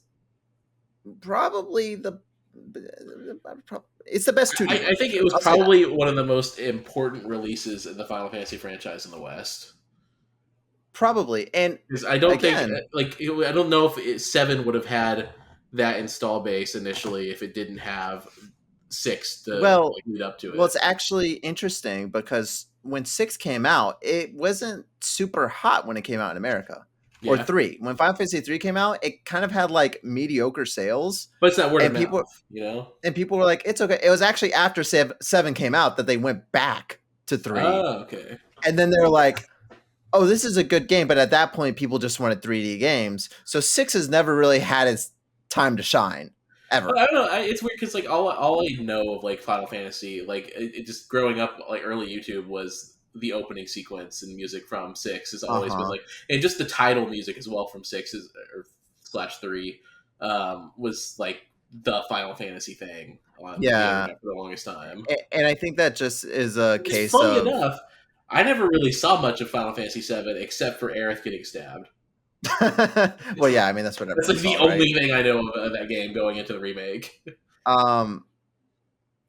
probably it's the best 2D I one for think it sure. was I'll say that. probably one of the most important releases in the Final Fantasy franchise in the West. Probably. And Because I don't think, again, I don't know if 7 would have had that install base initially if it didn't have 6 to well, like, lead up to well, it. it's actually interesting because when 6 came out, it wasn't super hot when it came out in America. Or Yeah, 3. When Final Fantasy 3 came out, it kind of had like mediocre sales, but it's not word of and people mouth, you know. and people were like, "It's okay." It was actually after 7 came out that they went back to 3. Oh, okay. And then they're like, "Oh, this is a good game," but at that point people just wanted 3D games. So 6 has never really had its time to shine I ever. don't know. It's weird because like all I know of like Final Fantasy, like it just growing up, like early YouTube was the opening sequence and music from 6 has always been Uh-huh. like, and just the title music as well from 6 is or slash 3 was like the Final Fantasy thing on the Yeah. internet for the longest time. And I think that just is a It's case funny of enough, I never really saw much of Final Fantasy 7 except for Aerith getting stabbed. well, yeah, I mean that's what That's everyone like the saw, right? only thing I know of that game going into the remake. Um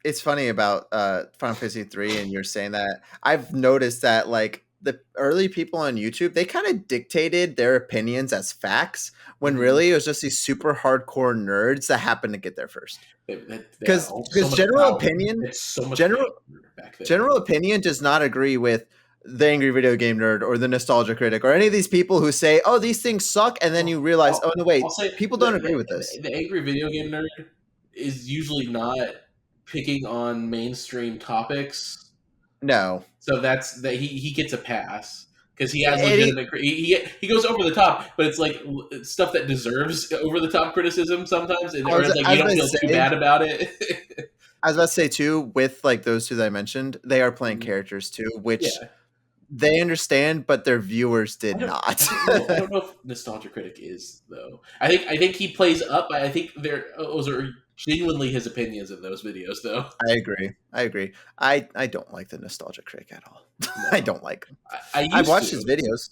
it's funny about Final Fantasy 3 and you're saying that. I've noticed that like the early people on YouTube, they kind of dictated their opinions as facts when Mhm. really it was just these super hardcore nerds that happened to get there first. They had so Because much power. It's so much general power back then. general opinion does not agree with the angry video game nerd or the nostalgia critic or any of these people who say, "Oh, these things suck," and then Well, you realize, "Oh I'll, no, I'll wait, say people don't agree with this." the angry video game nerd is usually not picking on mainstream topics, No, so that's that he gets a pass because he has and legitimate. He goes over the top, but it's like it's stuff that deserves over the top criticism sometimes, I or was it's like I you was don't gonna feel too say bad about it. I was about to say too, with like those two that I mentioned, they are playing Mhm. characters too, which Yeah, they understand, but their viewers did I not. don't know. I don't know if Nostalgia Critic is though. I think he plays up. I think those are genuinely his opinions in those videos though. I agree. I agree. I don't like the nostalgia critic at all. I No, don't like him. I I've used watched his to. videos.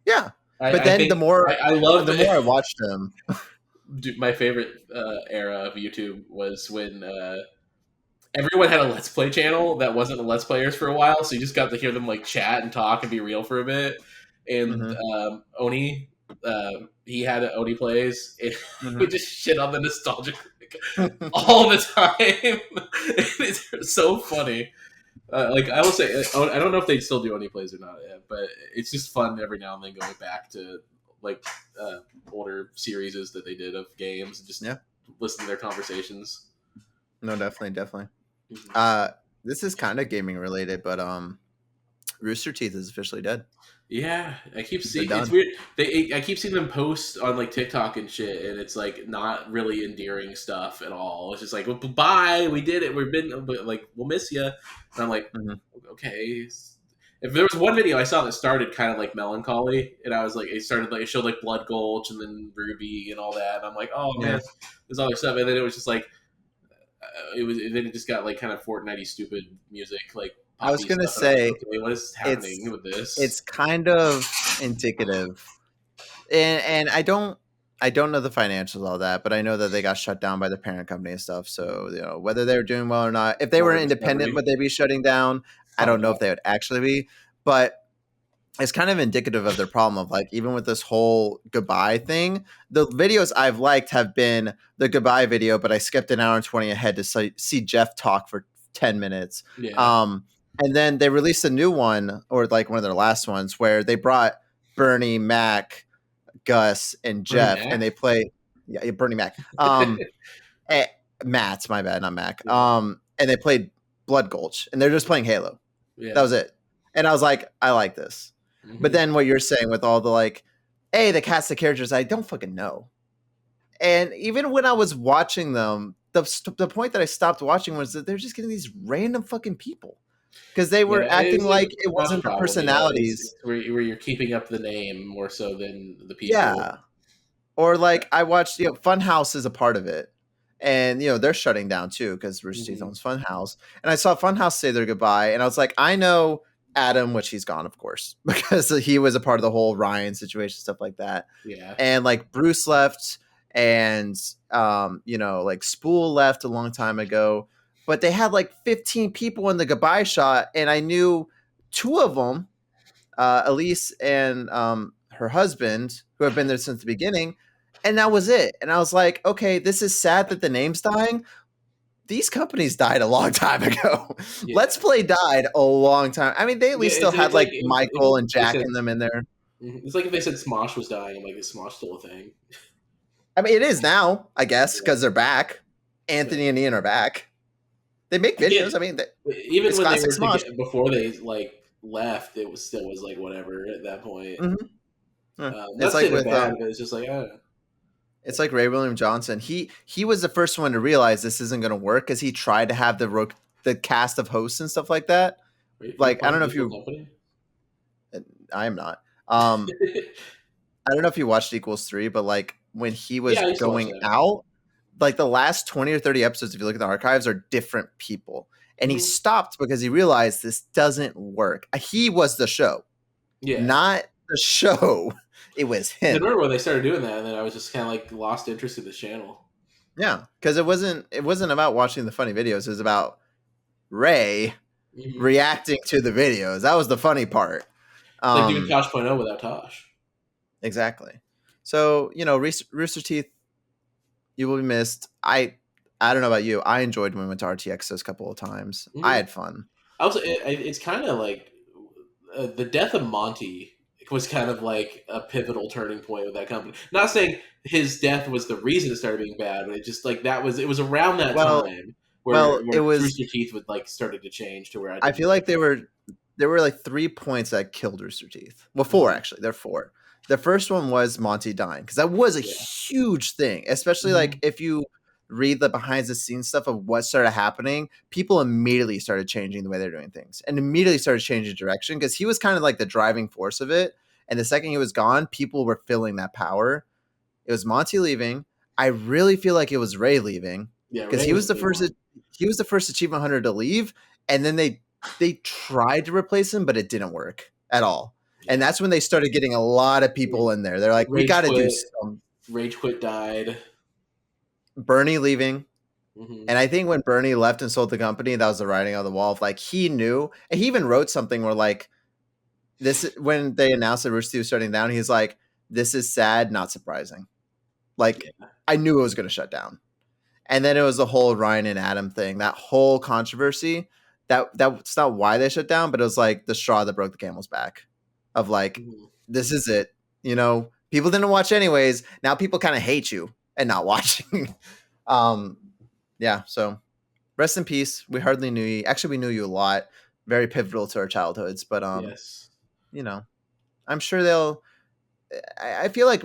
Yeah. But I then think I love the more I watched them, dude, my favorite era of YouTube was when everyone had a Let's Play channel that wasn't the Let's Players for a while, so you just got to hear them like chat and talk and be real for a bit. And mhm, Oni, he had Oni plays, and he mhm. would just shit on the nostalgia critic all the time. It's so funny. Like I will say, I don't know if they still do Oni plays or not, but it's just fun every now and then going back to like uh, older series that they did of games and just Yeah. listen to their conversations. No, definitely, definitely. Mhm. Uh this is kind of gaming related, but Rooster Teeth is officially dead. Yeah, I keep They're seeing it's done. weird. I keep seeing them post on like TikTok and shit, and it's like not really endearing stuff at all. It's just like, well, bye, we did it. We've been like, we'll miss you. And I'm like, Mhm. okay. If there was one video I saw that started kind of like melancholy, and I was like, it started like it showed like Blood Gulch and then Ruby and all that. And I'm like, oh Yeah. man, there's all this stuff, and then it was just like, then it just got like kind of Fortnite stupid music, like I was poppy gonna stuff, and I'm like, say okay, what is happening it's with this? it's kind of indicative, and I don't know the financials of all that, but I know that they got shut down by the parent company and stuff. So you know whether they were doing well or not. If they were Warner independent, Discovery, would they be shutting down? I probably don't know not. if they would actually be, but it's kind of indicative of their problem of like even with this whole goodbye thing, the videos I've liked have been the goodbye video, but I skipped an hour and 20 ahead to see Jeff talk for 10 minutes. Yeah, Um, and then they released a new one, or like one of their last ones, where they brought Bernie, Mac, Gus, and Bernie Jeff, and Mac. they play yeah, Bernie Mac. Eh, Matt's my bad, not Mac. Yeah, And they played Blood Gulch, and they're just playing Halo. That yeah. was it. And I was like, I like this. But Hmm. then what you're saying with all the like, hey, the cast of characters, I don't fucking know. And even when I was watching them, the point that I stopped watching was that they're just getting these random fucking people because they Yeah, were acting it's like like a it Smosh wasn't the problem. You know, personalities. it's where you're keeping up the name more so than the people. Yeah. Or like I watched, Funhouse is a part of it. And they're shutting down too because Rooster Teeth Hmm. owns Funhouse. And I saw Funhouse say their goodbye, and I was like, I know Adam, which he's gone, of course, because he was a part of the whole Ryan situation, stuff like that. Yeah. And like Bruce left, and like Spool left a long time ago, but they had like 15 people in the goodbye shot, and I knew two of them, Elise and her husband, who have been there since the beginning, and that was it. And I was like, okay, this is sad that the name's dying. These companies died a long time ago. Yeah. Let's Play died a long time. I mean, they at least still had like Michael and Jack in them in there. It's like if they said Smosh was dying, I'm like, is Smosh still a thing? I mean, it is now, I guess, because they're back. Anthony and Ian are back. They make videos. I mean, even when they were before they like left, it was still was like whatever at that point. Mm-hmm. It's like with bad, but it's just like it's like Ray William Johnson. He was the first one to realize this isn't going to work because he tried to have the cast of hosts and stuff like that. Like, I don't know if you. I am not. I don't know if you watched Equals 3, but like when he was going out, like the last 20 or 30 episodes, if you look at the archives, are different people. And he stopped because he realized this doesn't work. He was the show, not the show. It was him. I remember when they started doing that, and then I was just kind of like lost interest in the channel. Yeah, because it wasn't about watching the funny videos. It was about Ray reacting to the videos. That was the funny part. Like doing Tosh.0 without Tosh. Exactly. So, Rooster Teeth, you will be missed. I don't know about you. I enjoyed when we went to RTX those couple of times. I had fun. Also, it's kind of like the death of Monty was kind of like a pivotal turning point with that company. Not saying his death was the reason it started being bad, but it just like it was around that time where it was Rooster Teeth would like started to change to where I feel like there were like 3 points that killed Rooster Teeth. Well, 4 actually. There are 4. The first one was Monty dying, because that was a huge thing, especially like if you read the behind the scenes stuff of what started happening, people immediately started changing the way they're doing things and immediately started changing direction because he was kind of like the driving force of it. And the second he was gone, people were feeling that power. It was Monty leaving. I really feel like it was Ray leaving because he was the first Achievement Hunter to leave. And then they tried to replace him, but it didn't work at all. And that's when they started getting a lot of people in there. They're like, we got to do something. Rage Quit died. Bernie leaving. And I think when Bernie left and sold the company, that was the writing on the wall of like, he knew, and he even wrote something where like, when they announced that Rooster Teeth was shutting down, he's like, this is sad, not surprising. Like, I knew it was going to shut down. And then it was the whole Ryan and Adam thing, that whole controversy. That's not why they shut down, but it was like the straw that broke the camel's back of like, this is it. People didn't watch anyways. Now people kind of hate you and not watching. Yeah. So rest in peace. We hardly knew you. Actually, we knew you a lot. Very pivotal to our childhoods, but I'm sure I feel like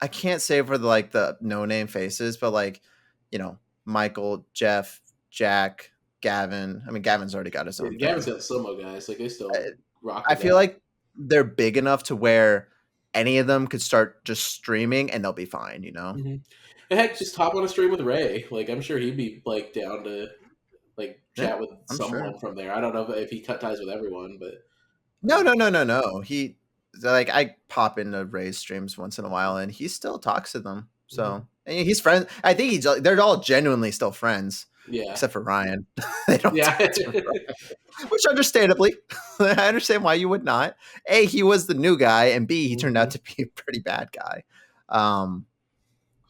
I can't say for the no name faces, but like, Michael, Jeff, Jack, Gavin. I mean, Gavin's already got his own. Gavin's got Sumo guys. Like they still rock. I feel like they're big enough to where any of them could start just streaming and they'll be fine. Heck, just hop on a stream with Ray. Like I'm sure he'd be like down to like chat with someone from there. I don't know if he cut ties with everyone, but no. He like I pop into Ray's streams once in a while, and he still talks to them. So and he's friends. I think they're all genuinely still friends. Yeah, except for Ryan. They don't. Yeah, which understandably, I understand why you would not. A, he was the new guy, and B, he turned out to be a pretty bad guy.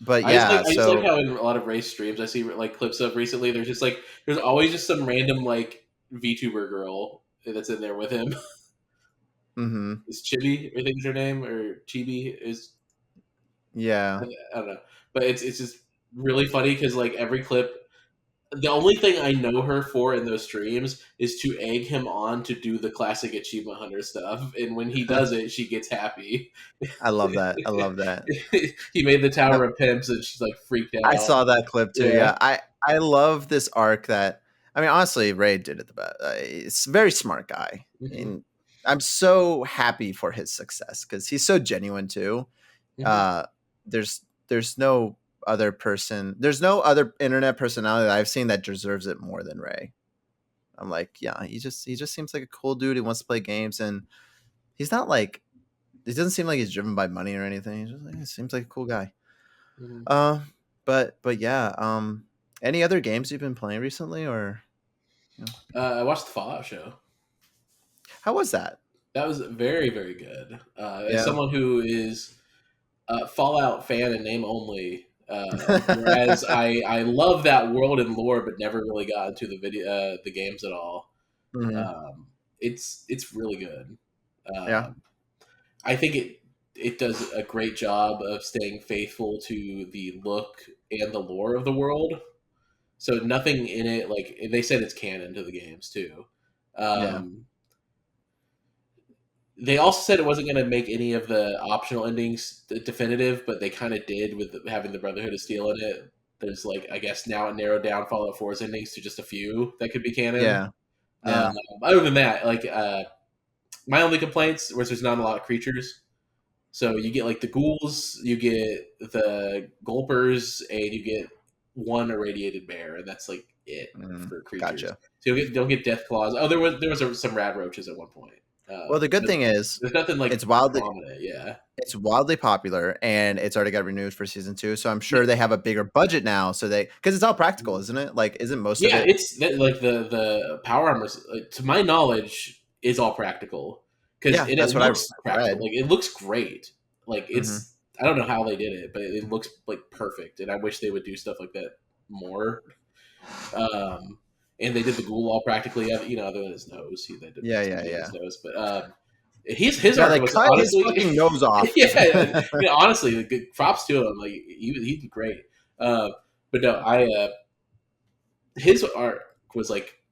But yeah, I just like how in a lot of Race streams I see like clips of recently. There's always just some random like VTuber girl that's in there with him. Is Chibi, I think is her name, or Chibi is? Yeah, I don't know, but it's just really funny because like every clip. The only thing I know her for in those streams is to egg him on to do the classic Achievement Hunter stuff, and when he does it, she gets happy. I love that. He made the Tower of Pimps, and she's like freaked out. I saw that clip too. Yeah. I love this arc. That I mean, honestly, Ray did it the best. It's a very smart guy, and I'm so happy for his success because he's so genuine too. There's no other person. There's no other internet personality that I've seen that deserves it more than Ray. I'm like, yeah, he just seems like a cool dude. He wants to play games, and he's not like, he doesn't seem like he's driven by money or anything. He's just like, he seems like a cool guy. Mm-hmm. But yeah. Any other games you've been playing recently, or? I watched the Fallout show. How was that? That was very, very good. As Yeah. someone who is a Fallout fan in name only, whereas I love that world and lore, but never really got into the games at all. Mhm. It's really good. Yeah. I think it does a great job of staying faithful to the look and the lore of the world. So nothing in it, like they said, it's canon to the games too. Yeah. They also said it wasn't going to make any of the optional endings definitive, but they kind of did with having the Brotherhood of Steel in it. There's like, I guess now it narrowed down Fallout 4's endings to just a few that could be canon. Yeah. Yeah. Other than that, like my only complaints was there's not a lot of creatures. So you get like the ghouls, you get the gulpers, and you get one irradiated bear, and that's like it for creatures. Gotcha. So you don't get death claws. Oh, there was some rad roaches at one point. Well, the good thing is there's nothing like it's wildly prominent. Yeah, it's wildly popular, and it's already got renewed for season 2. So I'm sure they have a bigger budget now. So because it's all practical, isn't it? Like, isn't most of it? It's like the power armors, to my knowledge, is all practical because it looks practical. Like it looks great. Like it's I don't know how they did it, but it looks like perfect, and I wish they would do stuff like that more. And they did the ghoul all practically, other than his nose. They did his nose, but his arc was honestly his fucking nose off. Honestly, good props to him. Like he did great. But no, his arc was like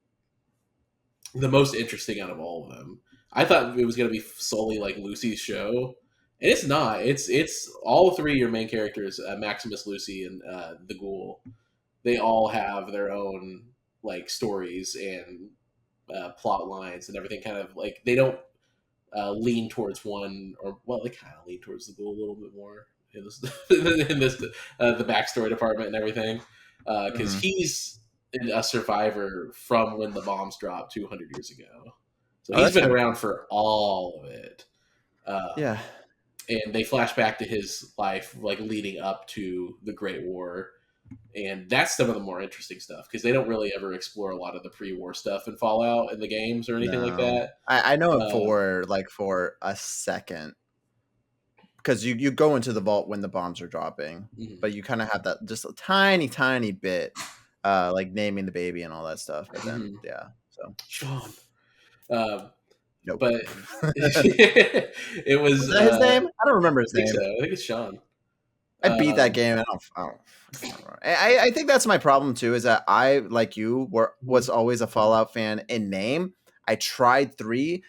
the most interesting out of all of them. I thought it was going to be solely like Lucy's show, and it's not. It's all three your main characters, Maximus, Lucy, and the ghoul. They all have their own like stories and plot lines and everything. Kind of like they don't lean towards one, or well, they kind of lean towards the ghoul a little bit more in this the backstory department and everything, because he's a survivor from when the bombs dropped 200 years ago. So he's been around for all of it. Yeah. And they flash back to his life, like leading up to the Great War. And that's some of the more interesting stuff because they don't really ever explore a lot of the pre-war stuff in Fallout in the games or anything like that. I know it for a second because you go into the vault when the bombs are dropping, but you kind of have that just a tiny bit, like naming the baby and all that stuff. But then, so Sean. Nope. But it was that his name? I don't remember his name. So. I think it's Sean. I beat that game. I think that's my problem too. Is that I, like you, was always a Fallout fan in name. I tried 3.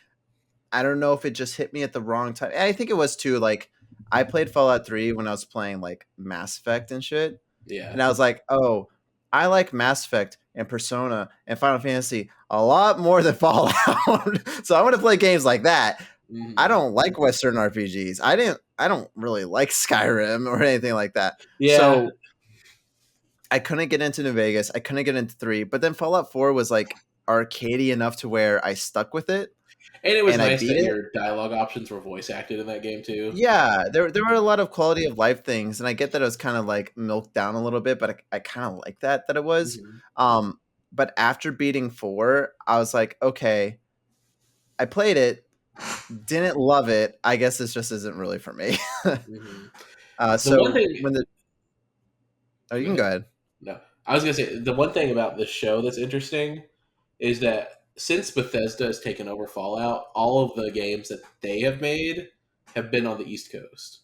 I don't know if it just hit me at the wrong time. I think it was too. Like I played Fallout 3 when I was playing like Mass Effect and shit. Yeah. And I was like, oh, I like Mass Effect and Persona and Final Fantasy a lot more than Fallout. So I want to play games like that. I don't like Western RPGs. I don't really like Skyrim or anything like that. Yeah. So I couldn't get into New Vegas. I couldn't get into 3. But then Fallout 4 was like arcadey enough to where I stuck with it. And it was nice that your dialogue options were voice acted in that game too. Yeah, there were a lot of quality of life things, and I get that it was kind of like milked down a little bit, but I kind of like that it was. But after beating 4, I was like, okay, I played it, didn't love it. I guess this just isn't really for me. So when you can go ahead. No, I was gonna say the one thing about this show that's interesting is that since Bethesda has taken over Fallout, all of the games that they have made have been on the East Coast.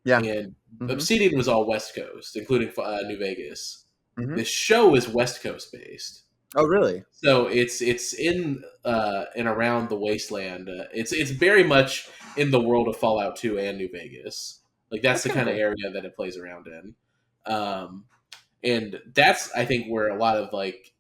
Yeah, and Obsidian was all West Coast, including New Vegas. This show is West Coast based. Oh, really? So it's in and around the wasteland. It's very much in the world of Fallout 2 and New Vegas. Like that's the kind of area that it plays around in. And that's I think where a lot of like,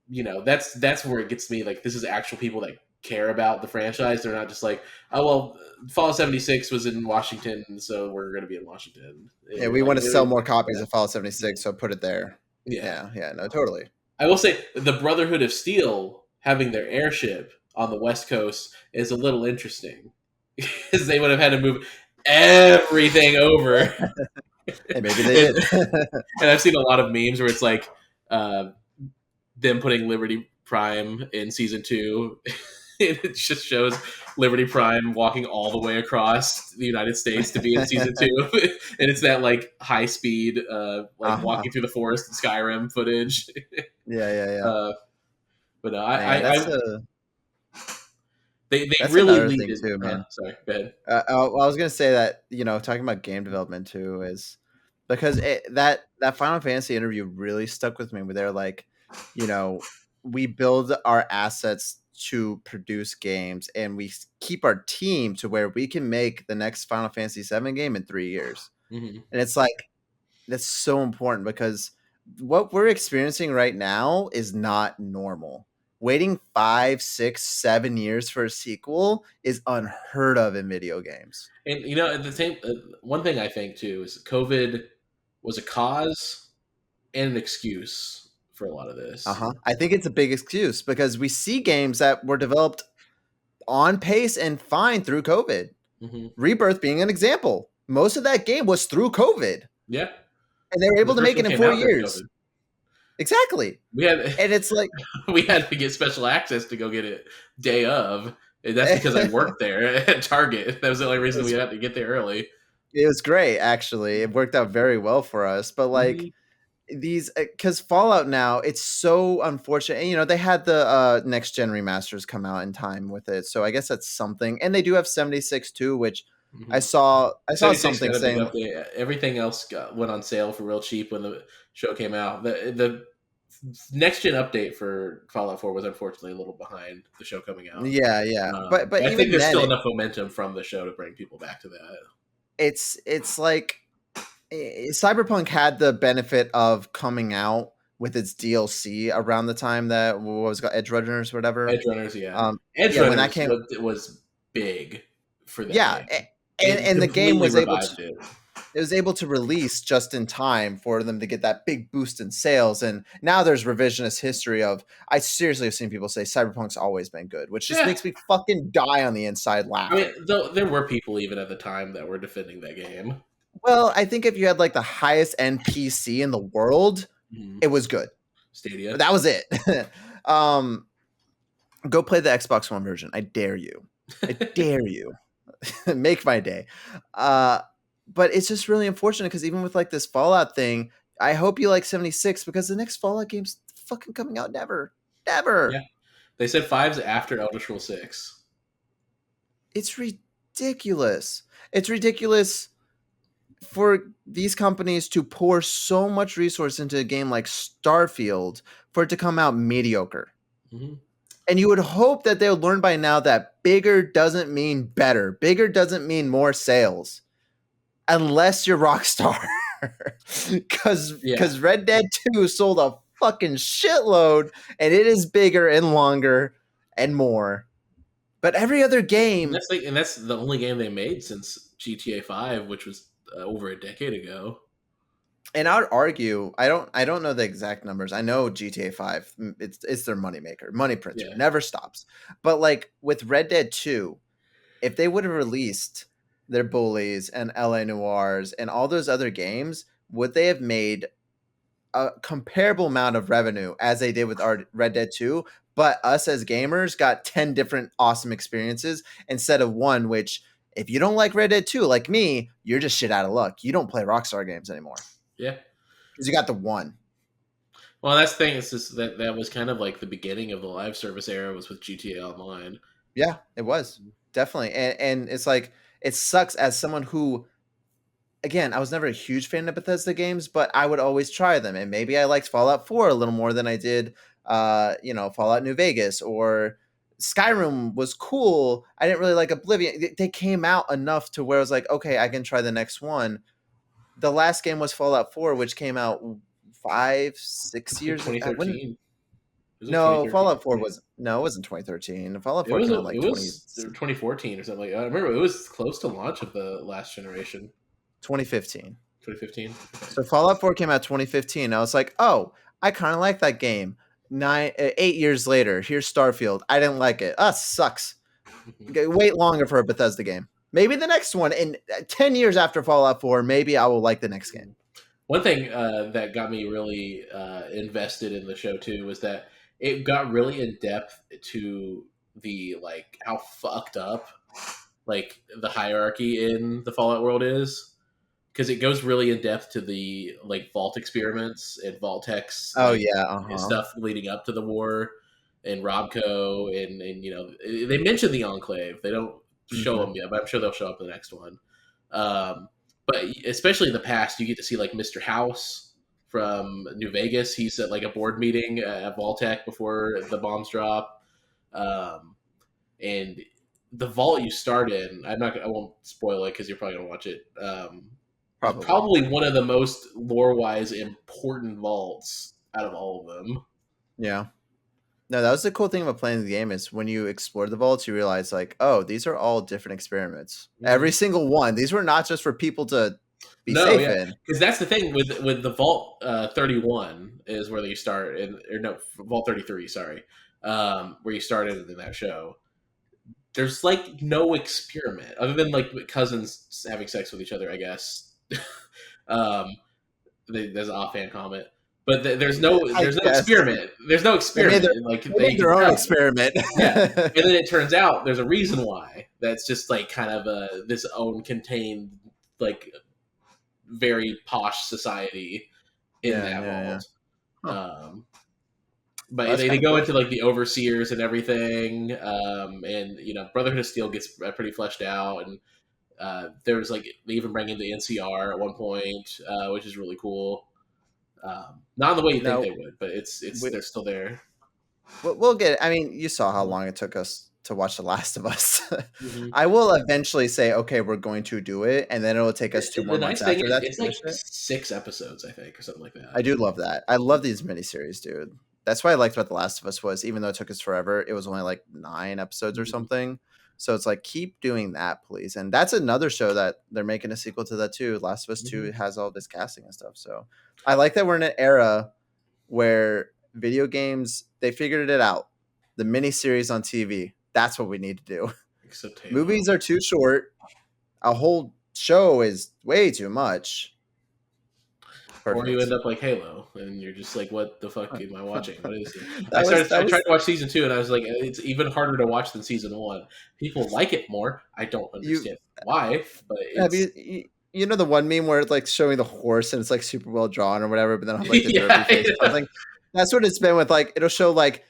that's where it gets me. Like this is actual people that care about the franchise. They're not just like, oh well, Fallout 76 was in Washington, so we're going to be in Washington. Yeah, we want to sell more copies of Fallout 76, so put it there. Yeah, no, totally. I will say the Brotherhood of Steel having their airship on the West Coast is a little interesting because they would have had to move everything over. Hey, maybe they and, did. and I've seen a lot of memes where it's like uh, them putting Liberty Prime in season 2. And it just shows Liberty Prime walking all the way across the United States to be in season 2, and it's that like high speed, like Uh-huh. walking through the forest in Skyrim footage. Yeah. Uh, but Man, they that's really another lead thing in. too, man. Sorry, go ahead. Well, I was gonna say that, talking about game development too is because that Final Fantasy interview really stuck with me. Where they're like, you know, we build our assets to produce games, and we keep our team to where we can make the next Final Fantasy VII game in 3 years. Mm-hmm. And it's like that's so important because what we're experiencing right now is not normal. Waiting 5, 6, 7 years for a sequel is unheard of in video games. And at the same, one thing I think too is COVID was a cause and an excuse for a lot of this. I think it's a big excuse because we see games that were developed on pace and fine through COVID. Mm-hmm. Rebirth being an example. Most of that game was through COVID. Yeah, And they were able the to first make one it in came 4 out during years. COVID. Exactly. We had And it's like we had to get special access to go get it day of. And that's because I worked there at Target. That was the only reason we had to get there early. It was great, actually. It worked out very well for us. But like these, because Fallout now, it's so unfortunate. And, they had the next gen remasters come out in time with it, so I guess that's something. And they do have 76 too, which I saw something got a big saying. update. Everything else went on sale for real cheap when the show came out. The next gen update for Fallout 4 was unfortunately a little behind the show coming out. Yeah. But I think even there's then, still enough momentum from the show to bring people back to that. it's like Cyberpunk had the benefit of coming out with its DLC around the time that what was it called, Edge Runners or whatever. Edge Runners, yeah. Edge Runners when that came, was big for that game. And the game was able to it. It was able to release just in time for them to get that big boost in sales. And now there's revisionist history of, I seriously have seen people say Cyberpunk's always been good, which just makes me fucking die on the inside laughing. I mean, though there were people even at the time that were defending that game. Well, I think if you had like the highest end PC in the world, it was good. Stadia. But that was it. Go play the Xbox One version. I dare you. I dare you. Make my day. But it's just really unfortunate because even with like this Fallout thing, I hope you like 76 because the next Fallout game's fucking coming out never. Yeah. They said 5's after Elder Scrolls 6. It's ridiculous. It's ridiculous for these companies to pour so much resource into a game like Starfield for it to come out mediocre. And you would hope that they would learn by now that bigger doesn't mean better. Bigger doesn't mean more sales. Unless you're Rockstar. Because Red Dead 2 sold a fucking shitload and it is bigger and longer and more. But every other game... And that's the only game they made since GTA 5, which was over a decade ago. And I would argue, I don't know the exact numbers. I know GTA 5, it's their moneymaker. Money printer. Never stops. But like with Red Dead 2, if they would have released their Bullies and LA Noirs and all those other games, would they have made a comparable amount of revenue as they did with our Red Dead 2? But us as gamers got 10 different awesome experiences instead of one, which if you don't like Red Dead 2, like me, you're just shit out of luck. You don't play Rockstar games anymore. Yeah. Because you got the one. Well, that's the thing. It's just that was kind of like the beginning of the live service era was with GTA Online. Yeah, it was. Definitely. And it's like, it sucks as someone who, again, I was never a huge fan of Bethesda games, but I would always try them. And maybe I liked Fallout 4 a little more than I did, Fallout New Vegas, or Skyrim was cool. I didn't really like Oblivion. They came out enough to where I was like, okay, I can try the next one. The last game was Fallout 4, which came out 5-6 years ago. 2013. No, Fallout 4 was it wasn't 2013. Fallout 4 came out like 2014 or something like that. I remember it was close to launch of the last generation. 2015. 2015. So Fallout 4 came out 2015. I was like, oh, I kind of like that game. 8 years later, here's Starfield. I didn't like it. Sucks. Wait longer for a Bethesda game. Maybe the next one in 10 years after Fallout 4, maybe I will like the next game. One thing that got me really invested in the show too was that it got really in depth to the like how fucked up like the hierarchy in the Fallout world is, because it goes really in depth to the like vault experiments and Vault-Tec's stuff leading up to the war and Robco and you know they mention the Enclave. They don't show them yet, but I'm sure they'll show up in the next one. But especially in the past, you get to see like Mr. House from New Vegas. He's at like a board meeting at Vault-Tec before the bombs drop, and the vault you start in. I won't spoil it because you're probably gonna watch it. Probably one of the most lore-wise important vaults out of all of them. Yeah. No, that was the cool thing about playing the game is when you explore the vaults, you realize like, oh, these are all different experiments. Mm-hmm. Every single one. These were not just for people to be safe in. Because that's the thing with the Vault 31 is where you start Vault 33, sorry, where you started in that show. There's like no experiment other than like cousins having sex with each other, I guess. There's an offhand comment. But there's no experiment. There's no experiment. They made their own experiment. Yeah. And then it turns out there's a reason why. That's just like kind of this own contained, like very posh society in that vault. Yeah. Huh. But they go into like the overseers and everything, and you know Brotherhood of Steel gets pretty fleshed out, and there's like they even bring in the NCR at one point, which is really cool. Not in the way you think they would, but they're still there. We'll get it. I mean, you saw how long it took us to watch The Last of Us. Mm-hmm. I will eventually say, okay, we're going to do it, and then it will take us 2 more months after that. It's like 6 episodes, I think, or something like that. I do love that. I love these miniseries, dude. That's what I liked about The Last of Us was, even though it took us forever, it was only like 9 episodes or something. So it's like, keep doing that, please. And that's another show that they're making a sequel to that too. Last of Us 2 has all this casting and stuff. So I like that we're in an era where video games, they figured it out. The miniseries on TV, that's what we need to do. Except movies are too short. A whole show is way too much. Perfect. Or you end up like Halo, and you're just like, what the fuck am I watching? What is it? I tried to watch season 2, and I was like, it's even harder to watch than season 1. People like it more. I don't understand why, but it's... You know the one meme where it's like showing the horse, and it's like super well drawn or whatever, but then I'll have like the derby face. I think that's what it's been with like, it'll show like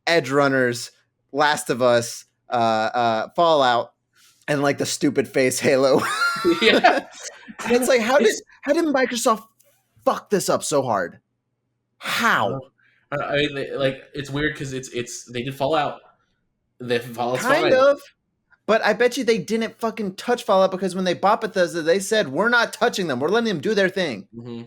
Edge Runners, Last of Us, Fallout, and like the stupid face Halo. Yeah. And it's like, how did Microsoft fuck this up so hard? How? I mean, like it's weird because it's they did Fallout. Fallout's kind of, but I bet you they didn't fucking touch Fallout because when they bought Bethesda, they said we're not touching them. We're letting them do their thing. Mm-hmm.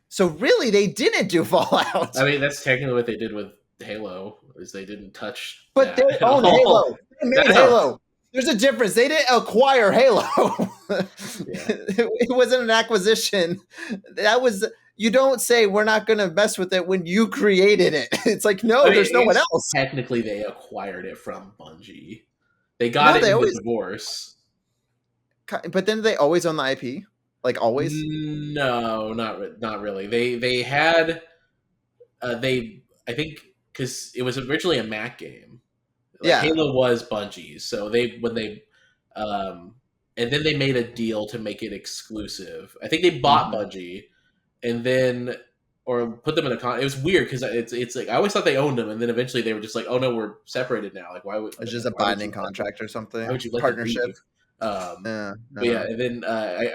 So really, they didn't do Fallout. I mean, that's technically what they did with Halo. Is they didn't touch. But they own Halo. They made Halo. There's a difference. They didn't acquire Halo. It wasn't an acquisition. That was, you don't say we're not going to mess with it when you created it. It's like, no, there's no one else. Technically, they acquired it from Bungie. They got it in the divorce. But then they always own the IP? Like always? No, not really. They had, I think, because it was originally a Mac game. Halo was Bungie's, so and then they made a deal to make it exclusive. I think they bought Bungie, and then put them in a it was weird because it's like I always thought they owned them, and then eventually they were just like, oh no, we're separated now. Like why would it's just a binding contract or something? Why would you let partnership? No. But yeah, and then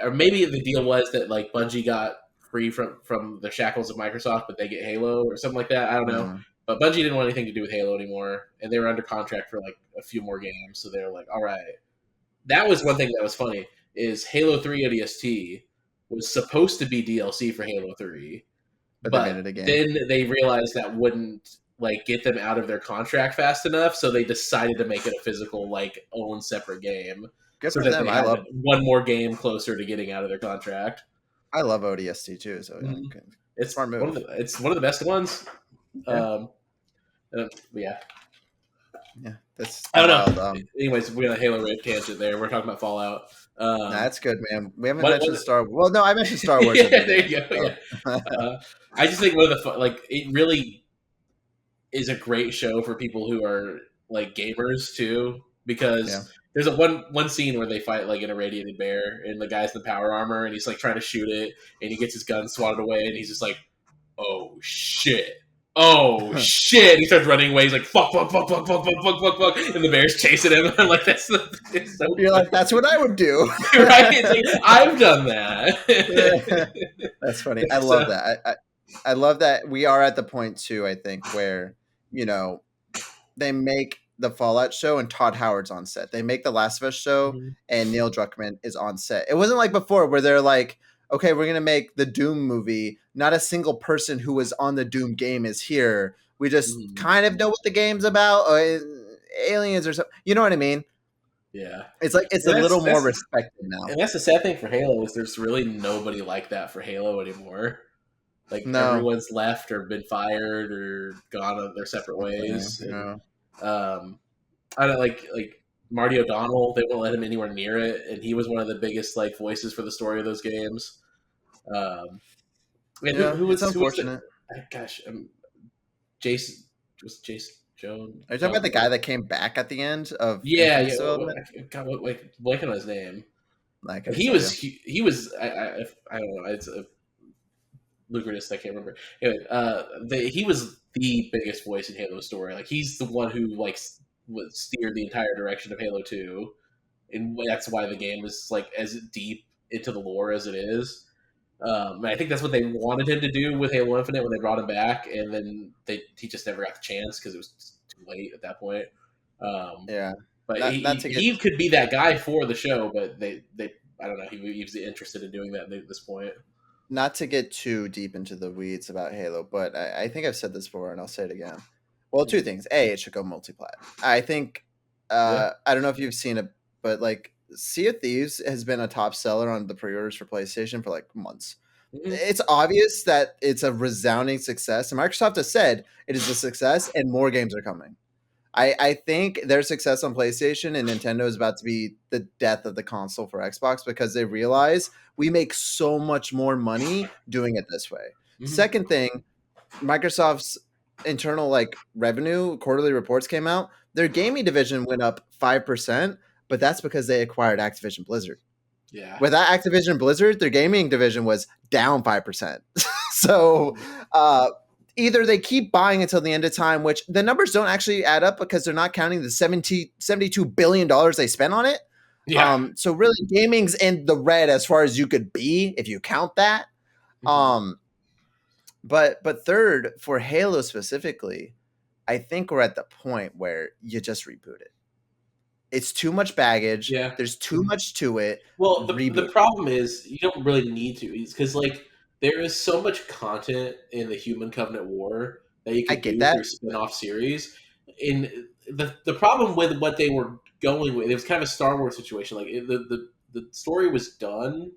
or maybe the deal was that like Bungie got free from the shackles of Microsoft, but they get Halo or something like that. I don't know. But Bungie didn't want anything to do with Halo anymore, and they were under contract for like a few more games. So they're like, all right. That was one thing that was funny is Halo 3 ODST was supposed to be DLC for Halo 3, but they made it again. Then they realized that wouldn't like get them out of their contract fast enough, so they decided to make it a physical like own separate game. Good for them. I love one more game closer to getting out of their contract. I love ODST too, so it's smart move. It's one of the best ones. Yeah. Yeah. Yeah, that's I don't wild. know. Anyways, we're on a Halo Red tangent there. We're talking about Fallout. Nah, that's good, man. We haven't What, mentioned Star Wars. Well, no, I mentioned Star Wars yeah, at the there beginning. you go. So. Yeah. I just think one of the like it really is a great show for people who are like gamers too, because Yeah. there's a one scene where they fight like an irradiated bear, and the guy's in the power armor, and he's like trying to shoot it, and he gets his gun swatted away, and he's just like, "Oh shit." Oh shit! He starts running away. He's like, "Fuck, fuck, fuck, fuck, fuck, fuck, fuck, fuck, fuck," and the bear's chasing him. I'm like, it's so. You're like, that's what I would do, right? It's like, I've done that. That's funny. I love that. I love that we are at the point too. I think where they make the Fallout show and Todd Howard's on set. They make the Last of Us show and Neil Druckmann is on set. It wasn't like before where they're like, okay, we're gonna make the Doom movie. Not a single person who was on the Doom game is here. We just kind of know what the game's about, or aliens or something. You know what I mean? Yeah, it's like it's a little more respected now. And that's the sad thing for Halo is there's really nobody like that for Halo anymore. Like everyone's left or been fired or gone on their separate ways. And, I don't like Marty O'Donnell. They won't let him anywhere near it, and he was one of the biggest like voices for the story of those games. Who was unfortunate? Gosh, Jason was Jason Jones. Are you talking about the guy that came back at the end of? Yeah. God, blanking on his name. Like he was. I don't know. It's a Lucratus. I can't remember. Anyway, he was the biggest voice in Halo story. Like he's the one who like steered the entire direction of Halo 2, and that's why the game is like as deep into the lore as it is. And I think that's what they wanted him to do with Halo Infinite when they brought him back, and then he just never got the chance because it was too late at that point. But he could be that guy for the show, but they I don't know, he was interested in doing that at this point. Not to get too deep into the weeds about Halo, but I think I've said this before and I'll say it again. Well, two things. A, it should go multi-plat. I think I don't know if you've seen it, but like Sea of Thieves has been a top seller on the pre-orders for PlayStation for like months. It's obvious that it's a resounding success, and Microsoft has said it is a success and more games are coming. I think their success on PlayStation and Nintendo is about to be the death of the console for Xbox because they realize we make so much more money doing it this way. Second thing, Microsoft's internal like revenue quarterly reports came out. Their gaming division went up 5%, but that's because they acquired Activision Blizzard. Yeah. Without Activision Blizzard, their gaming division was down 5%. So either they keep buying until the end of time, which the numbers don't actually add up because they're not counting the $72 billion they spent on it. Yeah. So really gaming's in the red as far as you could be if you count that. But third, for Halo specifically, I think we're at the point where you just reboot it. It's too much baggage. Yeah. There's too much to it. Well, the problem is you don't really need to. It's because like there is so much content in the Human Covenant War that you can do through spin-off series. And the problem with what they were going with, it was kind of a Star Wars situation. Like the story was done,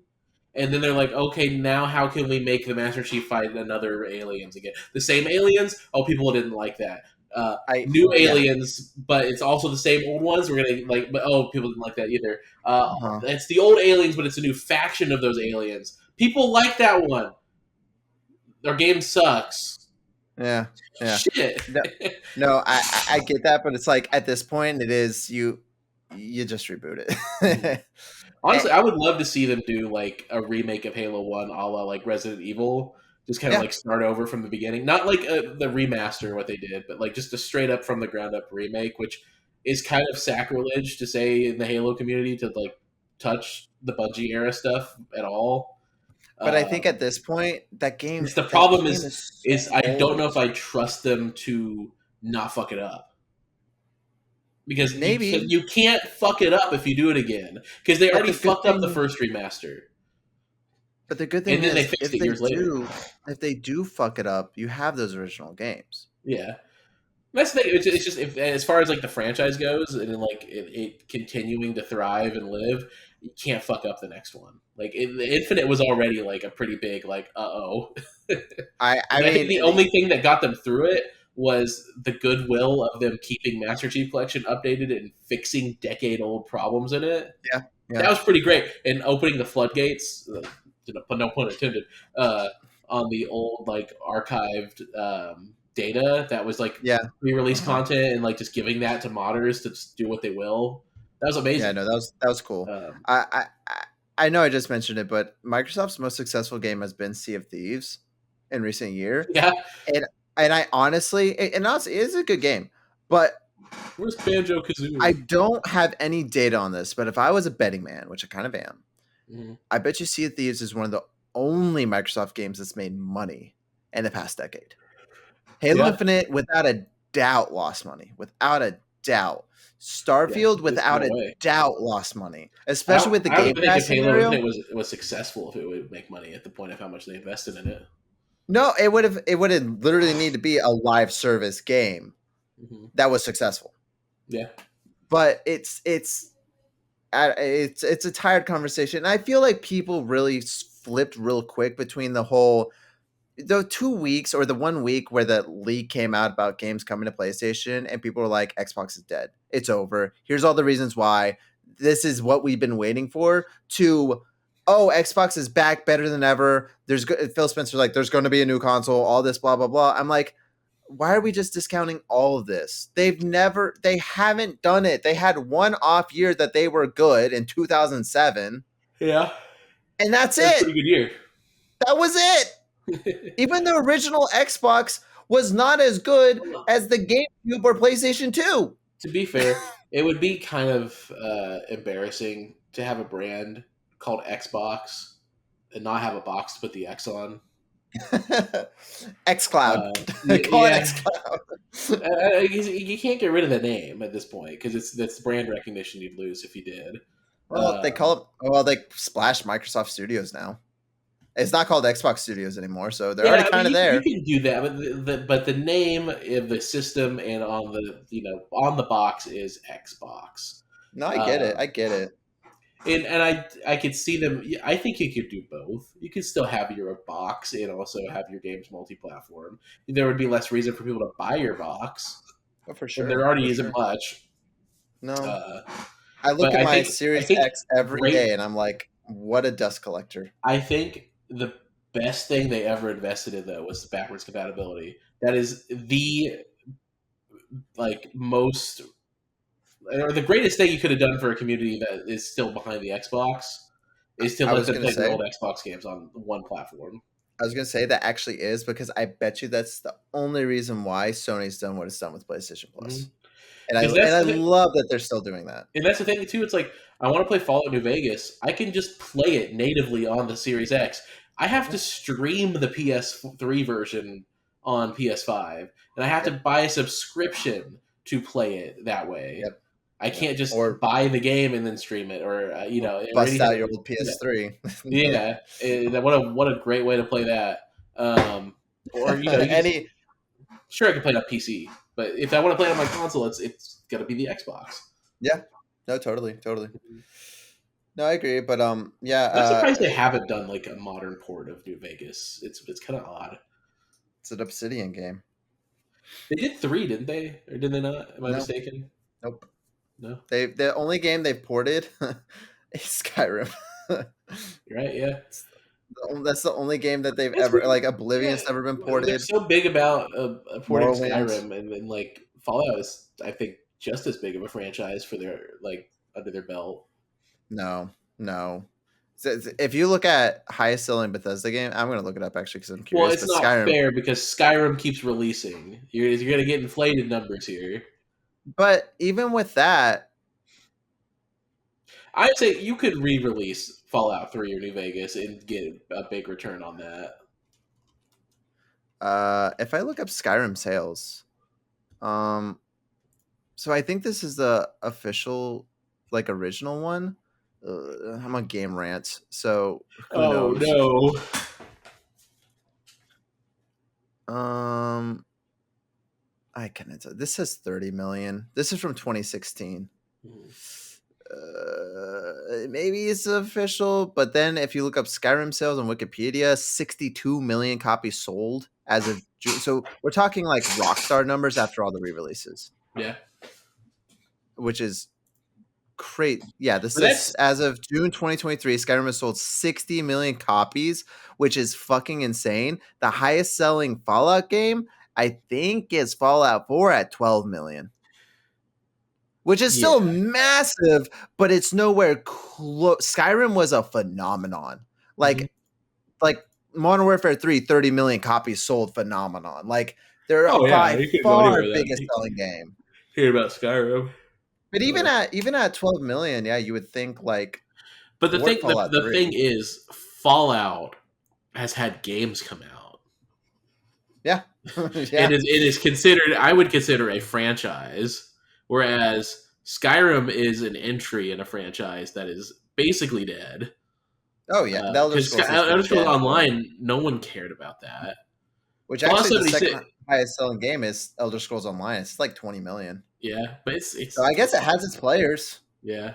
and then they're like, okay, now how can we make the Master Chief fight another aliens again? The same aliens? Oh, people didn't like that. New aliens, but it's also the same old ones. We're gonna but people didn't like that either. It's the old aliens, but it's a new faction of those aliens. People like that one. Their game sucks. Yeah. Shit. No, I get that, but it's like at this point, it is you just reboot it. Honestly, I would love to see them do like a remake of Halo 1, a la like Resident Evil. Just kind of like start over from the beginning. Not like the remaster, what they did, but like just a straight up from the ground up remake, which is kind of sacrilege to say in the Halo community to like touch the Bungie era stuff at all. But I think at this point, that game. The problem is I don't know if I trust them to not fuck it up. Because maybe you can't fuck it up if you do it again. Because they already fucked up the first remaster. But the good thing is, they fixed it years later. If they do fuck it up, you have those original games. Yeah, that's the thing. It's just as far as like the franchise goes, and like it continuing to thrive and live, you can't fuck up the next one. Like the Infinite was already like a pretty big like I mean, think the only thing that got them through it was the goodwill of them keeping Master Chief Collection updated and fixing decade-old problems in it. Yeah, that was pretty great. And opening the floodgates, no pun intended, on the old like archived data that was like pre-release content, and like just giving that to modders to just do what they will. That was amazing. Yeah, no, that was cool. I know I just mentioned it, but Microsoft's most successful game has been Sea of Thieves in recent year. Yeah, and I honestly, and honestly, it is a good game, but where's Banjo-Kazooie? I don't have any data on this, but if I was a betting man, which I kind of am, I bet you Sea of Thieves is one of the only Microsoft games that's made money in the past decade. Halo Infinite, without a doubt, lost money. Without a doubt. Starfield, without a doubt, lost money. Especially with the Game Pass scenario. Halo Infinite was successful if it would make money at the point of how much they invested in it. No, it would have literally need to be a live service game that was successful. Yeah. But it's a tired conversation. And I feel like people really flipped real quick between the 2 weeks or the 1 week where the leak came out about games coming to PlayStation, and people were like, Xbox is dead. It's over. Here's all the reasons why. This is what we've been waiting for. To, Xbox is back better than ever. Phil Spencer's like, there's going to be a new console, all this, blah, blah, blah. I'm like, why are we just discounting all of this? They haven't done it. They had one off year that they were good in 2007. Yeah. And that's it. A pretty good year. That was it. Even the original Xbox was not as good as the GameCube or PlayStation 2. To be fair, it would be kind of embarrassing to have a brand called Xbox and not have a box to put the X on. xCloud. Call it xCloud. You can't get rid of the name at this point because that's brand recognition you'd lose if you did. Well, they splashed Microsoft Studios now. It's not called Xbox Studios anymore, so they're already kind of there. You can do that, but the name of the system and on the box is Xbox. No, I get it. And I could see them. I think you could do both. You could still have your box and also have your games multi-platform. There would be less reason for people to buy your box. Oh, for sure. There already isn't much. No. I look at my Series X every day, and I'm like, what a dust collector. I think the best thing they ever invested in, though, was backwards compatibility. That is the most... or the greatest thing you could have done for a community that is still behind the Xbox is to let them play the old Xbox games on one platform. I was going to say that actually is, because I bet you that's the only reason why Sony's done what it's done with PlayStation Plus. Mm-hmm. And I love that they're still doing that. And that's the thing, too. It's like, I want to play Fallout New Vegas. I can just play it natively on the Series X. I have to stream the PS3 version on PS5. And I have to buy a subscription to play it that way. Yep. I can't just buy the game and then stream it, or bust out your old PS3. Yeah, what a great way to play that. Or sure, I can play it on PC, but if I want to play it on my console, it's got to be the Xbox. Yeah, no, totally. No, I agree, but yeah. I'm surprised they haven't done like a modern port of New Vegas. It's kind of odd. It's an Obsidian game. They did 3, didn't they? Or did they not? Am I mistaken? Nope. No. The only game they've ported is Skyrim. Right, yeah. That's the only game that they've ever, like, Oblivion's never been ported. They're so big about porting Skyrim, and like Fallout is, I think, just as big of a franchise for their under their belt. No. So if you look at highest selling Bethesda game, I'm going to look it up actually because I'm curious. Well, it's not fair because Skyrim keeps releasing. You're going to get inflated numbers here. But even with that, I'd say you could re-release Fallout 3 or New Vegas and get a big return on that. If I look up Skyrim sales, so I think this is the official, original one. I'm on Game Rant, so who knows? No. I can't. This says 30 million. This is from 2016. maybe it's official, but then if you look up Skyrim sales on Wikipedia, 62 million copies sold as of June. So we're talking like Rockstar numbers after all the re-releases. Yeah. Which is great. Yeah, this But is as of June 2023, Skyrim has sold 60 million copies, which is fucking insane. The highest selling Fallout game, I think, is Fallout 4 at 12 million. Which is still massive, but it's nowhere close. Skyrim was a phenomenon. Like Modern Warfare 3, 30 million copies sold phenomenon. Like they're by far biggest selling game. Hear about Skyrim. But even at 12 million, yeah, you would think like. But the thing is, Fallout has had games come out. Yeah. Yeah. It is considered. I would consider a franchise. Whereas Skyrim is an entry in a franchise that is basically dead. Oh yeah, Elder Scrolls Online, no one cared about that. Which actually the second highest selling game is Elder Scrolls Online. It's like 20 million. Yeah, but it's so I guess it has its players. Yeah,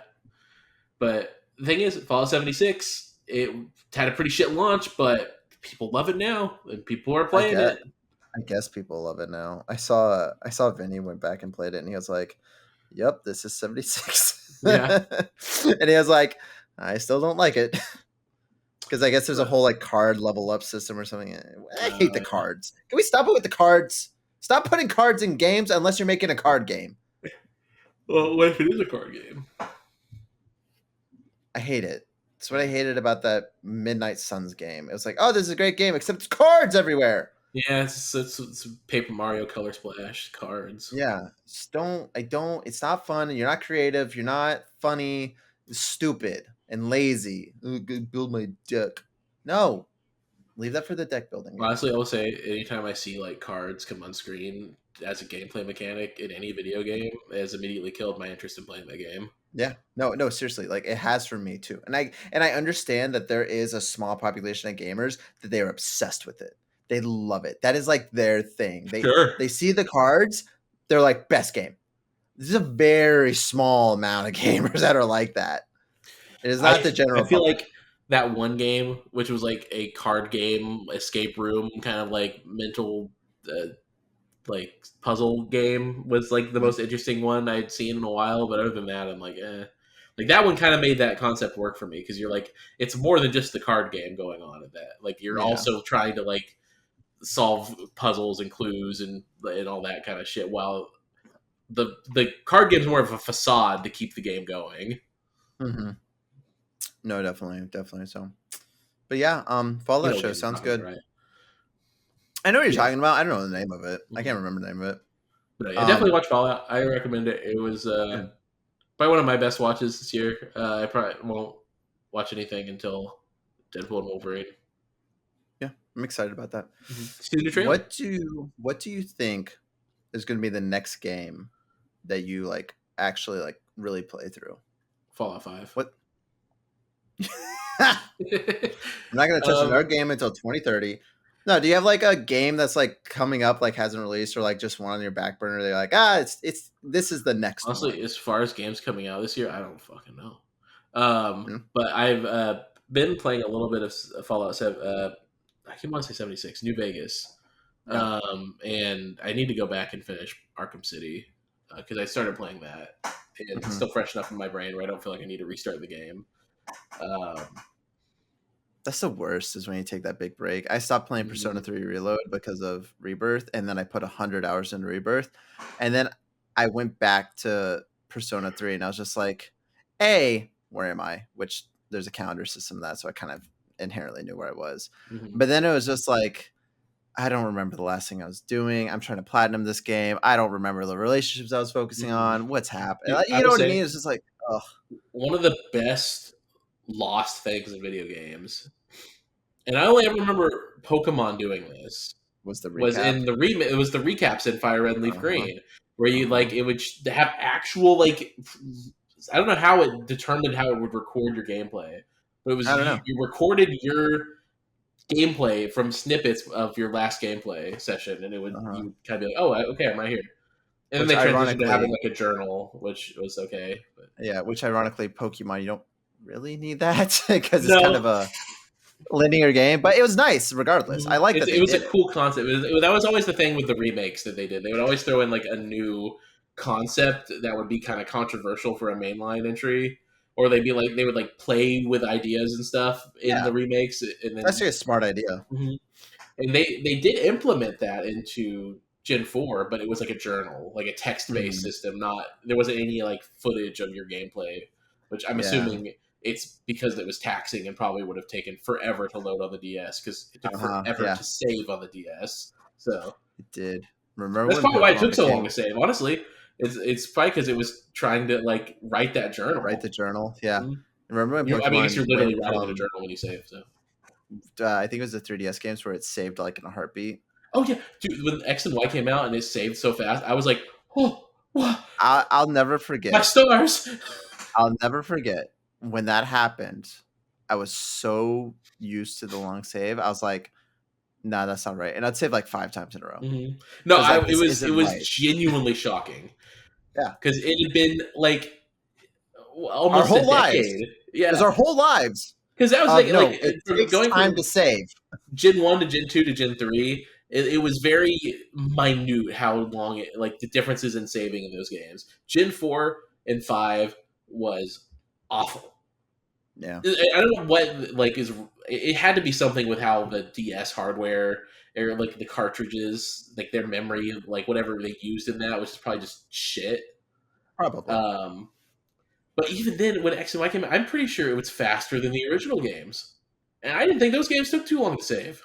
but the thing is, Fallout 76, it had a pretty shit launch, but people love it now, and people are playing it. I guess people love it now. I saw Vinny went back and played it, and he was like, "Yep, this is 76." Yeah, and he was like, "I still don't like it." Because I guess there's a whole like card level up system or something. I hate the cards. Can we stop it with the cards? Stop putting cards in games unless you're making a card game. Well, what if it is a card game? I hate it. That's what I hated about that Midnight Suns game. It was like, oh, this is a great game, except it's cards everywhere. Yeah, it's Paper Mario Color Splash cards. Yeah, it's not fun. You're not creative. You're not funny. It's stupid and lazy. Build my deck. No, leave that for the deck building. Honestly, I will say, anytime I see like cards come on screen as a gameplay mechanic in any video game, it has immediately killed my interest in playing that game. Yeah, no, seriously, like it has for me too. And I understand that there is a small population of gamers that they are obsessed with it. They love it. That is like their thing. They see the cards, they're like, best game. This is a very small amount of gamers that are like that. It is not the general. I feel like that one game, which was like a card game, escape room, kind of like mental, like puzzle game, was like the most interesting one I'd seen in a while. But other than that, I'm like, eh. Like that one kind of made that concept work for me because you're like, it's more than just the card game going on in that. Like you're also trying to like solve puzzles and clues and all that kind of shit. While the card game's more of a facade to keep the game going. Mm-hmm. No, definitely so. But yeah, Fallout show sounds good. Right. I know what you're talking about. I don't know the name of it. I can't remember the name of it. But I definitely watch Fallout. I recommend it. It was probably one of my best watches this year. I probably won't watch anything until Deadpool and Wolverine. Yeah, I'm excited about that. Mm-hmm. See the trailer. What do you think is going to be the next game that you like actually like really play through? Fallout 5. What? I'm not going to touch another game until 2030. No, do you have like a game that's like coming up, like hasn't released, or like just one on your back burner? They're like, it's this is the next. Honestly, one. As far as games coming out this year, I don't fucking know. But I've been playing a little bit of Fallout 7. I keep wanting to say 76, New Vegas, and I need to go back and finish Arkham City because I started playing that. And it's still fresh enough in my brain where I don't feel like I need to restart the game. That's the worst is when you take that big break. I stopped playing Persona 3 Reload because of Rebirth, and then I put 100 hours into Rebirth, and then I went back to Persona 3, and I was just like, where am I? Which there's a calendar system of that, so I kind of inherently knew where I was. But then it was just like, I don't remember the last thing I was doing. I'm trying to platinum this game. I don't remember the relationships I was focusing on. What's happening? You know what I mean? It's just like, ugh. One of the best lost things in video games, and I only ever remember Pokemon doing this, was the recaps in Fire Red and Leaf Green, where you like it would have actual like, I don't know how it determined how it would record your gameplay, but it was you recorded your gameplay from snippets of your last gameplay session, and it would you would kind of be like, oh, okay, I'm right here. And then they transitioned to having like a journal, which was okay. But. Yeah, which ironically, Pokemon, you don't really need that because it's kind No. of a linear game, but it was nice regardless. I like that it was did a it. cool concept. That was always the thing with the remakes that they did. They would always throw in like a new concept that would be kind of controversial for a mainline entry, or they would like play with ideas and stuff in Yeah, the remakes, and then that's actually a smart idea. Mhm. And they did implement that into Gen 4, but it was like a journal, like a text based Mhm. system. Not there wasn't any like footage of your gameplay, which I'm Yeah. assuming it's because it was taxing and probably would have taken forever to load on the DS because it took forever Yeah, to save on the DS. So it did. Remember that's when probably why it Pokemon took so long became to save. Honestly, it's probably because it was trying to like write that write journal. the journal? Yeah. Mhm. Remember when I mean, I guess Pokemon you're went literally writing in a from journal when you save. So. I think it was the 3DS games where it saved like in a heartbeat. Oh yeah, dude! When X and Y came out and it saved so fast, I was like, "Oh, what? I'll never My forget. stars!" I'll never forget when that happened. I was so used to the long save. I was like, "Nah, that's not right." And I'd save like 5 times in a row. No, I was like, it "This was isn't right." genuinely shocking Yeah, because it had been like our almost a whole lives. decade. It was Yeah, our whole lives because that was of like no. It from takes going time to from save. Gen 1 to Gen 2 to Gen 3. It was very minute how long it like the differences in saving in those games. Gen 4 and 5 was awful. Yeah, I don't know what like is. It had to be something with how the DS hardware or like the cartridges, like their memory, like whatever they used in that was probably just shit. probably. Um, but even then, when X and Y came out, I'm pretty sure it was faster than the original games, and I didn't think those games took too long to save.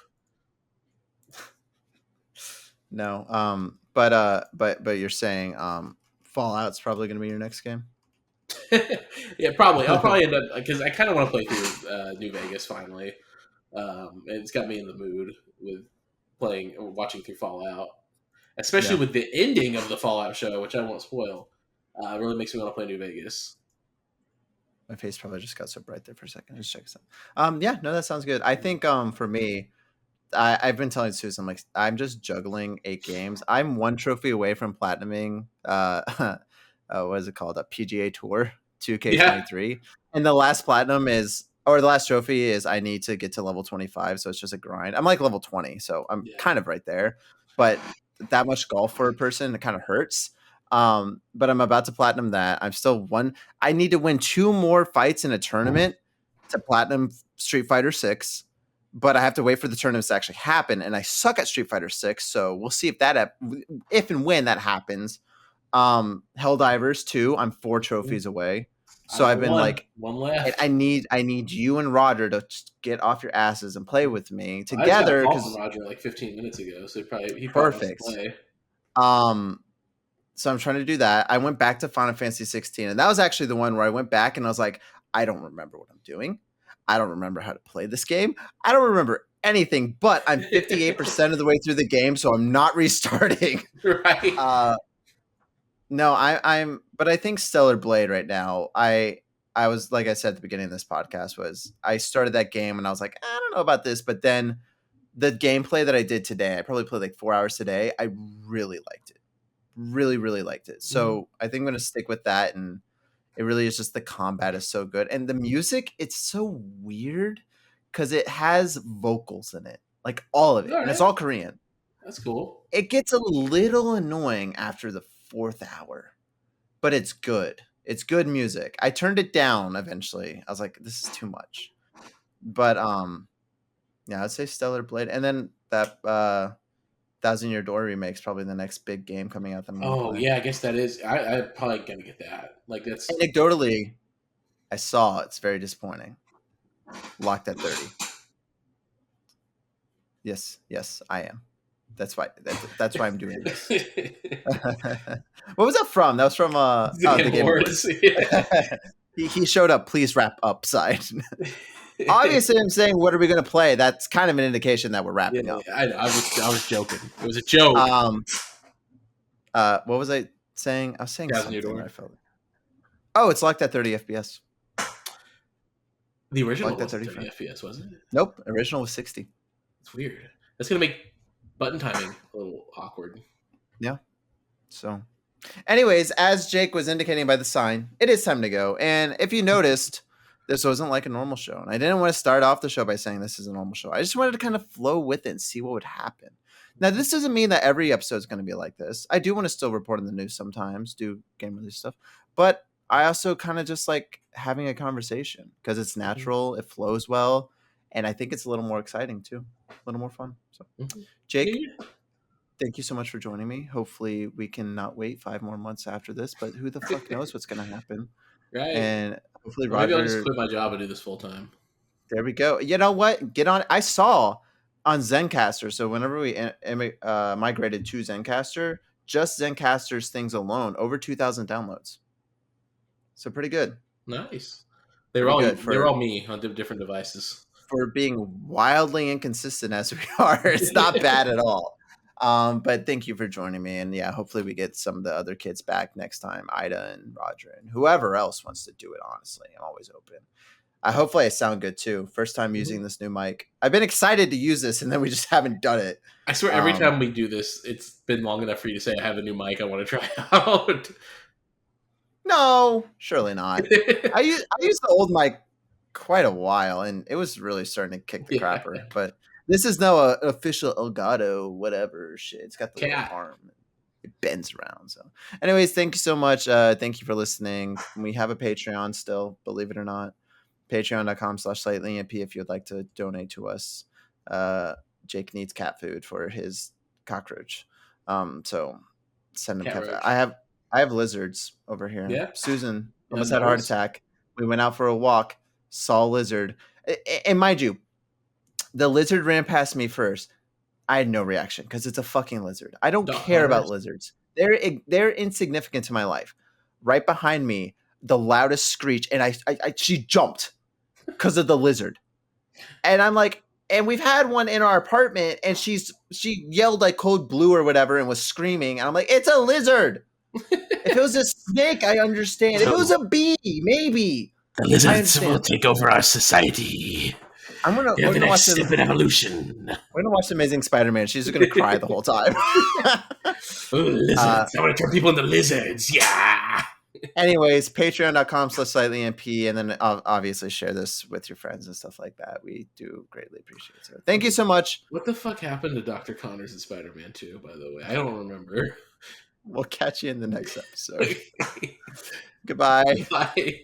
No. But you're saying Fallout's probably going to be your next game. Yeah, probably. I'll probably end up because I kind of want to play through New Vegas finally. And it's got me in the mood with playing or watching through Fallout, especially Yeah. with the ending of the Fallout show, which I won't spoil. It really makes me want to play New Vegas. My face probably just got so bright there for a second. Just check some. Yeah, no, that sounds good. I think for me, I've been telling Susan like I'm just juggling 8 games. I'm one trophy away from platinuming. What is it called? A PGA Tour Yeah, 2K23, and the last platinum is or the last trophy is I need to get to level 25. So it's just a grind. I'm like level 20, so I'm yeah. kind of right there. But that much golf for a person, it kind of hurts. But I'm about to platinum that. I'm still one. I need to win 2 more fights in a tournament to platinum Street Fighter 6, but I have to wait for the tournaments to actually happen, and I suck at Street Fighter 6, so we'll see if and when that happens. Helldivers 2, I'm 4 trophies away. So I got I've been like one I left. need you and Roger to just get off your asses and play with me I just got a together call from because Roger like 15 minutes ago, so he probably wants to perfect. play. Um, so I'm trying to do that. I went back to Final Fantasy 16, and that was actually the one where I went back and I was like, I don't remember what I'm doing. I don't remember how to play this game. I don't remember anything, but I'm 58% of the way through the game, so I'm not restarting. Right? No, but I think Stellar Blade right now. I was like I said at the beginning of this podcast was I started that game and I was like, I don't know about this, but then the gameplay that I did today, I probably played like 4 hours today. I really liked it. Really, really liked it. So I think I'm gonna stick with that, and it really is just the combat is so good. And the music, it's so weird because it has vocals in it. Like all of it. All And it's right, all Korean. that's cool. It gets a little annoying after the 4th hour, but it's good. It's good music. I turned it down eventually. I was like, this is too much. But yeah, I'd say Stellar Blade. And then that Thousand Year Door remake's probably the next big game coming out that I'm gonna Oh play. yeah, I guess that is. I'm probably gonna get that. Like that's Anecdotally, I saw it's very disappointing. Locked at 30. Yes, I am. That's why I'm doing this. What was that from? That was from the the Game Game Awards. Awards. He showed up. Please wrap up side. Obviously, I'm saying what are we going to play? That's kind of an indication that we're wrapping Yeah, up. I know. I was joking. It was a joke. What was I saying? I was saying Thousand Year something. Door. I felt. Oh, it's locked at 30 FPS. The original Locked at wasn't 30 30 frames. FPS, wasn't it? Nope. Original was 60. It's weird. That's gonna make button timing a little awkward. Yeah. So, anyways, as Jake was indicating by the sign, it is time to go. And if you noticed, This wasn't like a normal show. And I didn't want to start off the show by saying this is a normal show. I just wanted to kind of flow with it and see what would happen. Now, this doesn't mean that every episode is going to be like this. I do want to still report on the news sometimes, do game release stuff. But I also kind of just like having a conversation because it's natural, it flows well, and I think it's a little more exciting too, a little more fun. So, Jake, thank you so much for joining me. Hopefully, we can not wait 5 more months after this, but who the fuck knows what's going to happen? Right. And hopefully, Roger. Maybe I'll just quit my job and do this full time. There we go. You know what? Get on. I saw on Zencastr. So whenever we migrated to Zencastr, just Zencastr's things alone, over 2,000 downloads. So pretty good. Nice. They were all me on different devices. For being wildly inconsistent as we are, it's not bad at all. But thank you for joining me. And yeah, hopefully we get some of the other kids back next time, Ida and Roger and whoever else wants to do it. Honestly, I'm always open. Hopefully I sound good too. First time using this new mic. I've been excited to use this and then we just haven't done it. I swear every time we do this, it's been long enough for you to say I have a new mic I want to try out. No, surely not. I used the old mic quite a while and it was really starting to kick the crapper. But this is now an official Elgato whatever shit. It's got the little arm. It bends around. So anyways, thank you so much. Thank you for listening. We have a Patreon still, believe it or not. Patreon.com/slightlyemp if you'd like to donate to us. Jake needs cat food for his cockroach. So send him cat food. I have lizards over here. Yeah. Susan almost had a heart attack. We went out for a walk, saw a lizard. And mind you, the lizard ran past me first. I had no reaction because it's a fucking lizard. I don't care about lizards. They're insignificant to my life. Right behind me, the loudest screech, and she jumped because of the lizard. And I'm like, and we've had one in our apartment, and she yelled like code blue or whatever and was screaming. And I'm like, it's a lizard. If it was a snake, I understand. If it was a bee, maybe. The lizards will take over our society. We're gonna watch step in evolution. We're gonna watch Amazing Spider-Man. She's just gonna cry the whole time. Lizards. I want to turn people into lizards. Yeah. Anyways, patreon.com/slightlyemp, and then obviously share this with your friends and stuff like that. We do greatly appreciate it. So thank you so much. What the fuck happened to Dr. Connors in Spider-Man 2, by the way? I don't remember. We'll catch you in the next episode. Goodbye. Bye.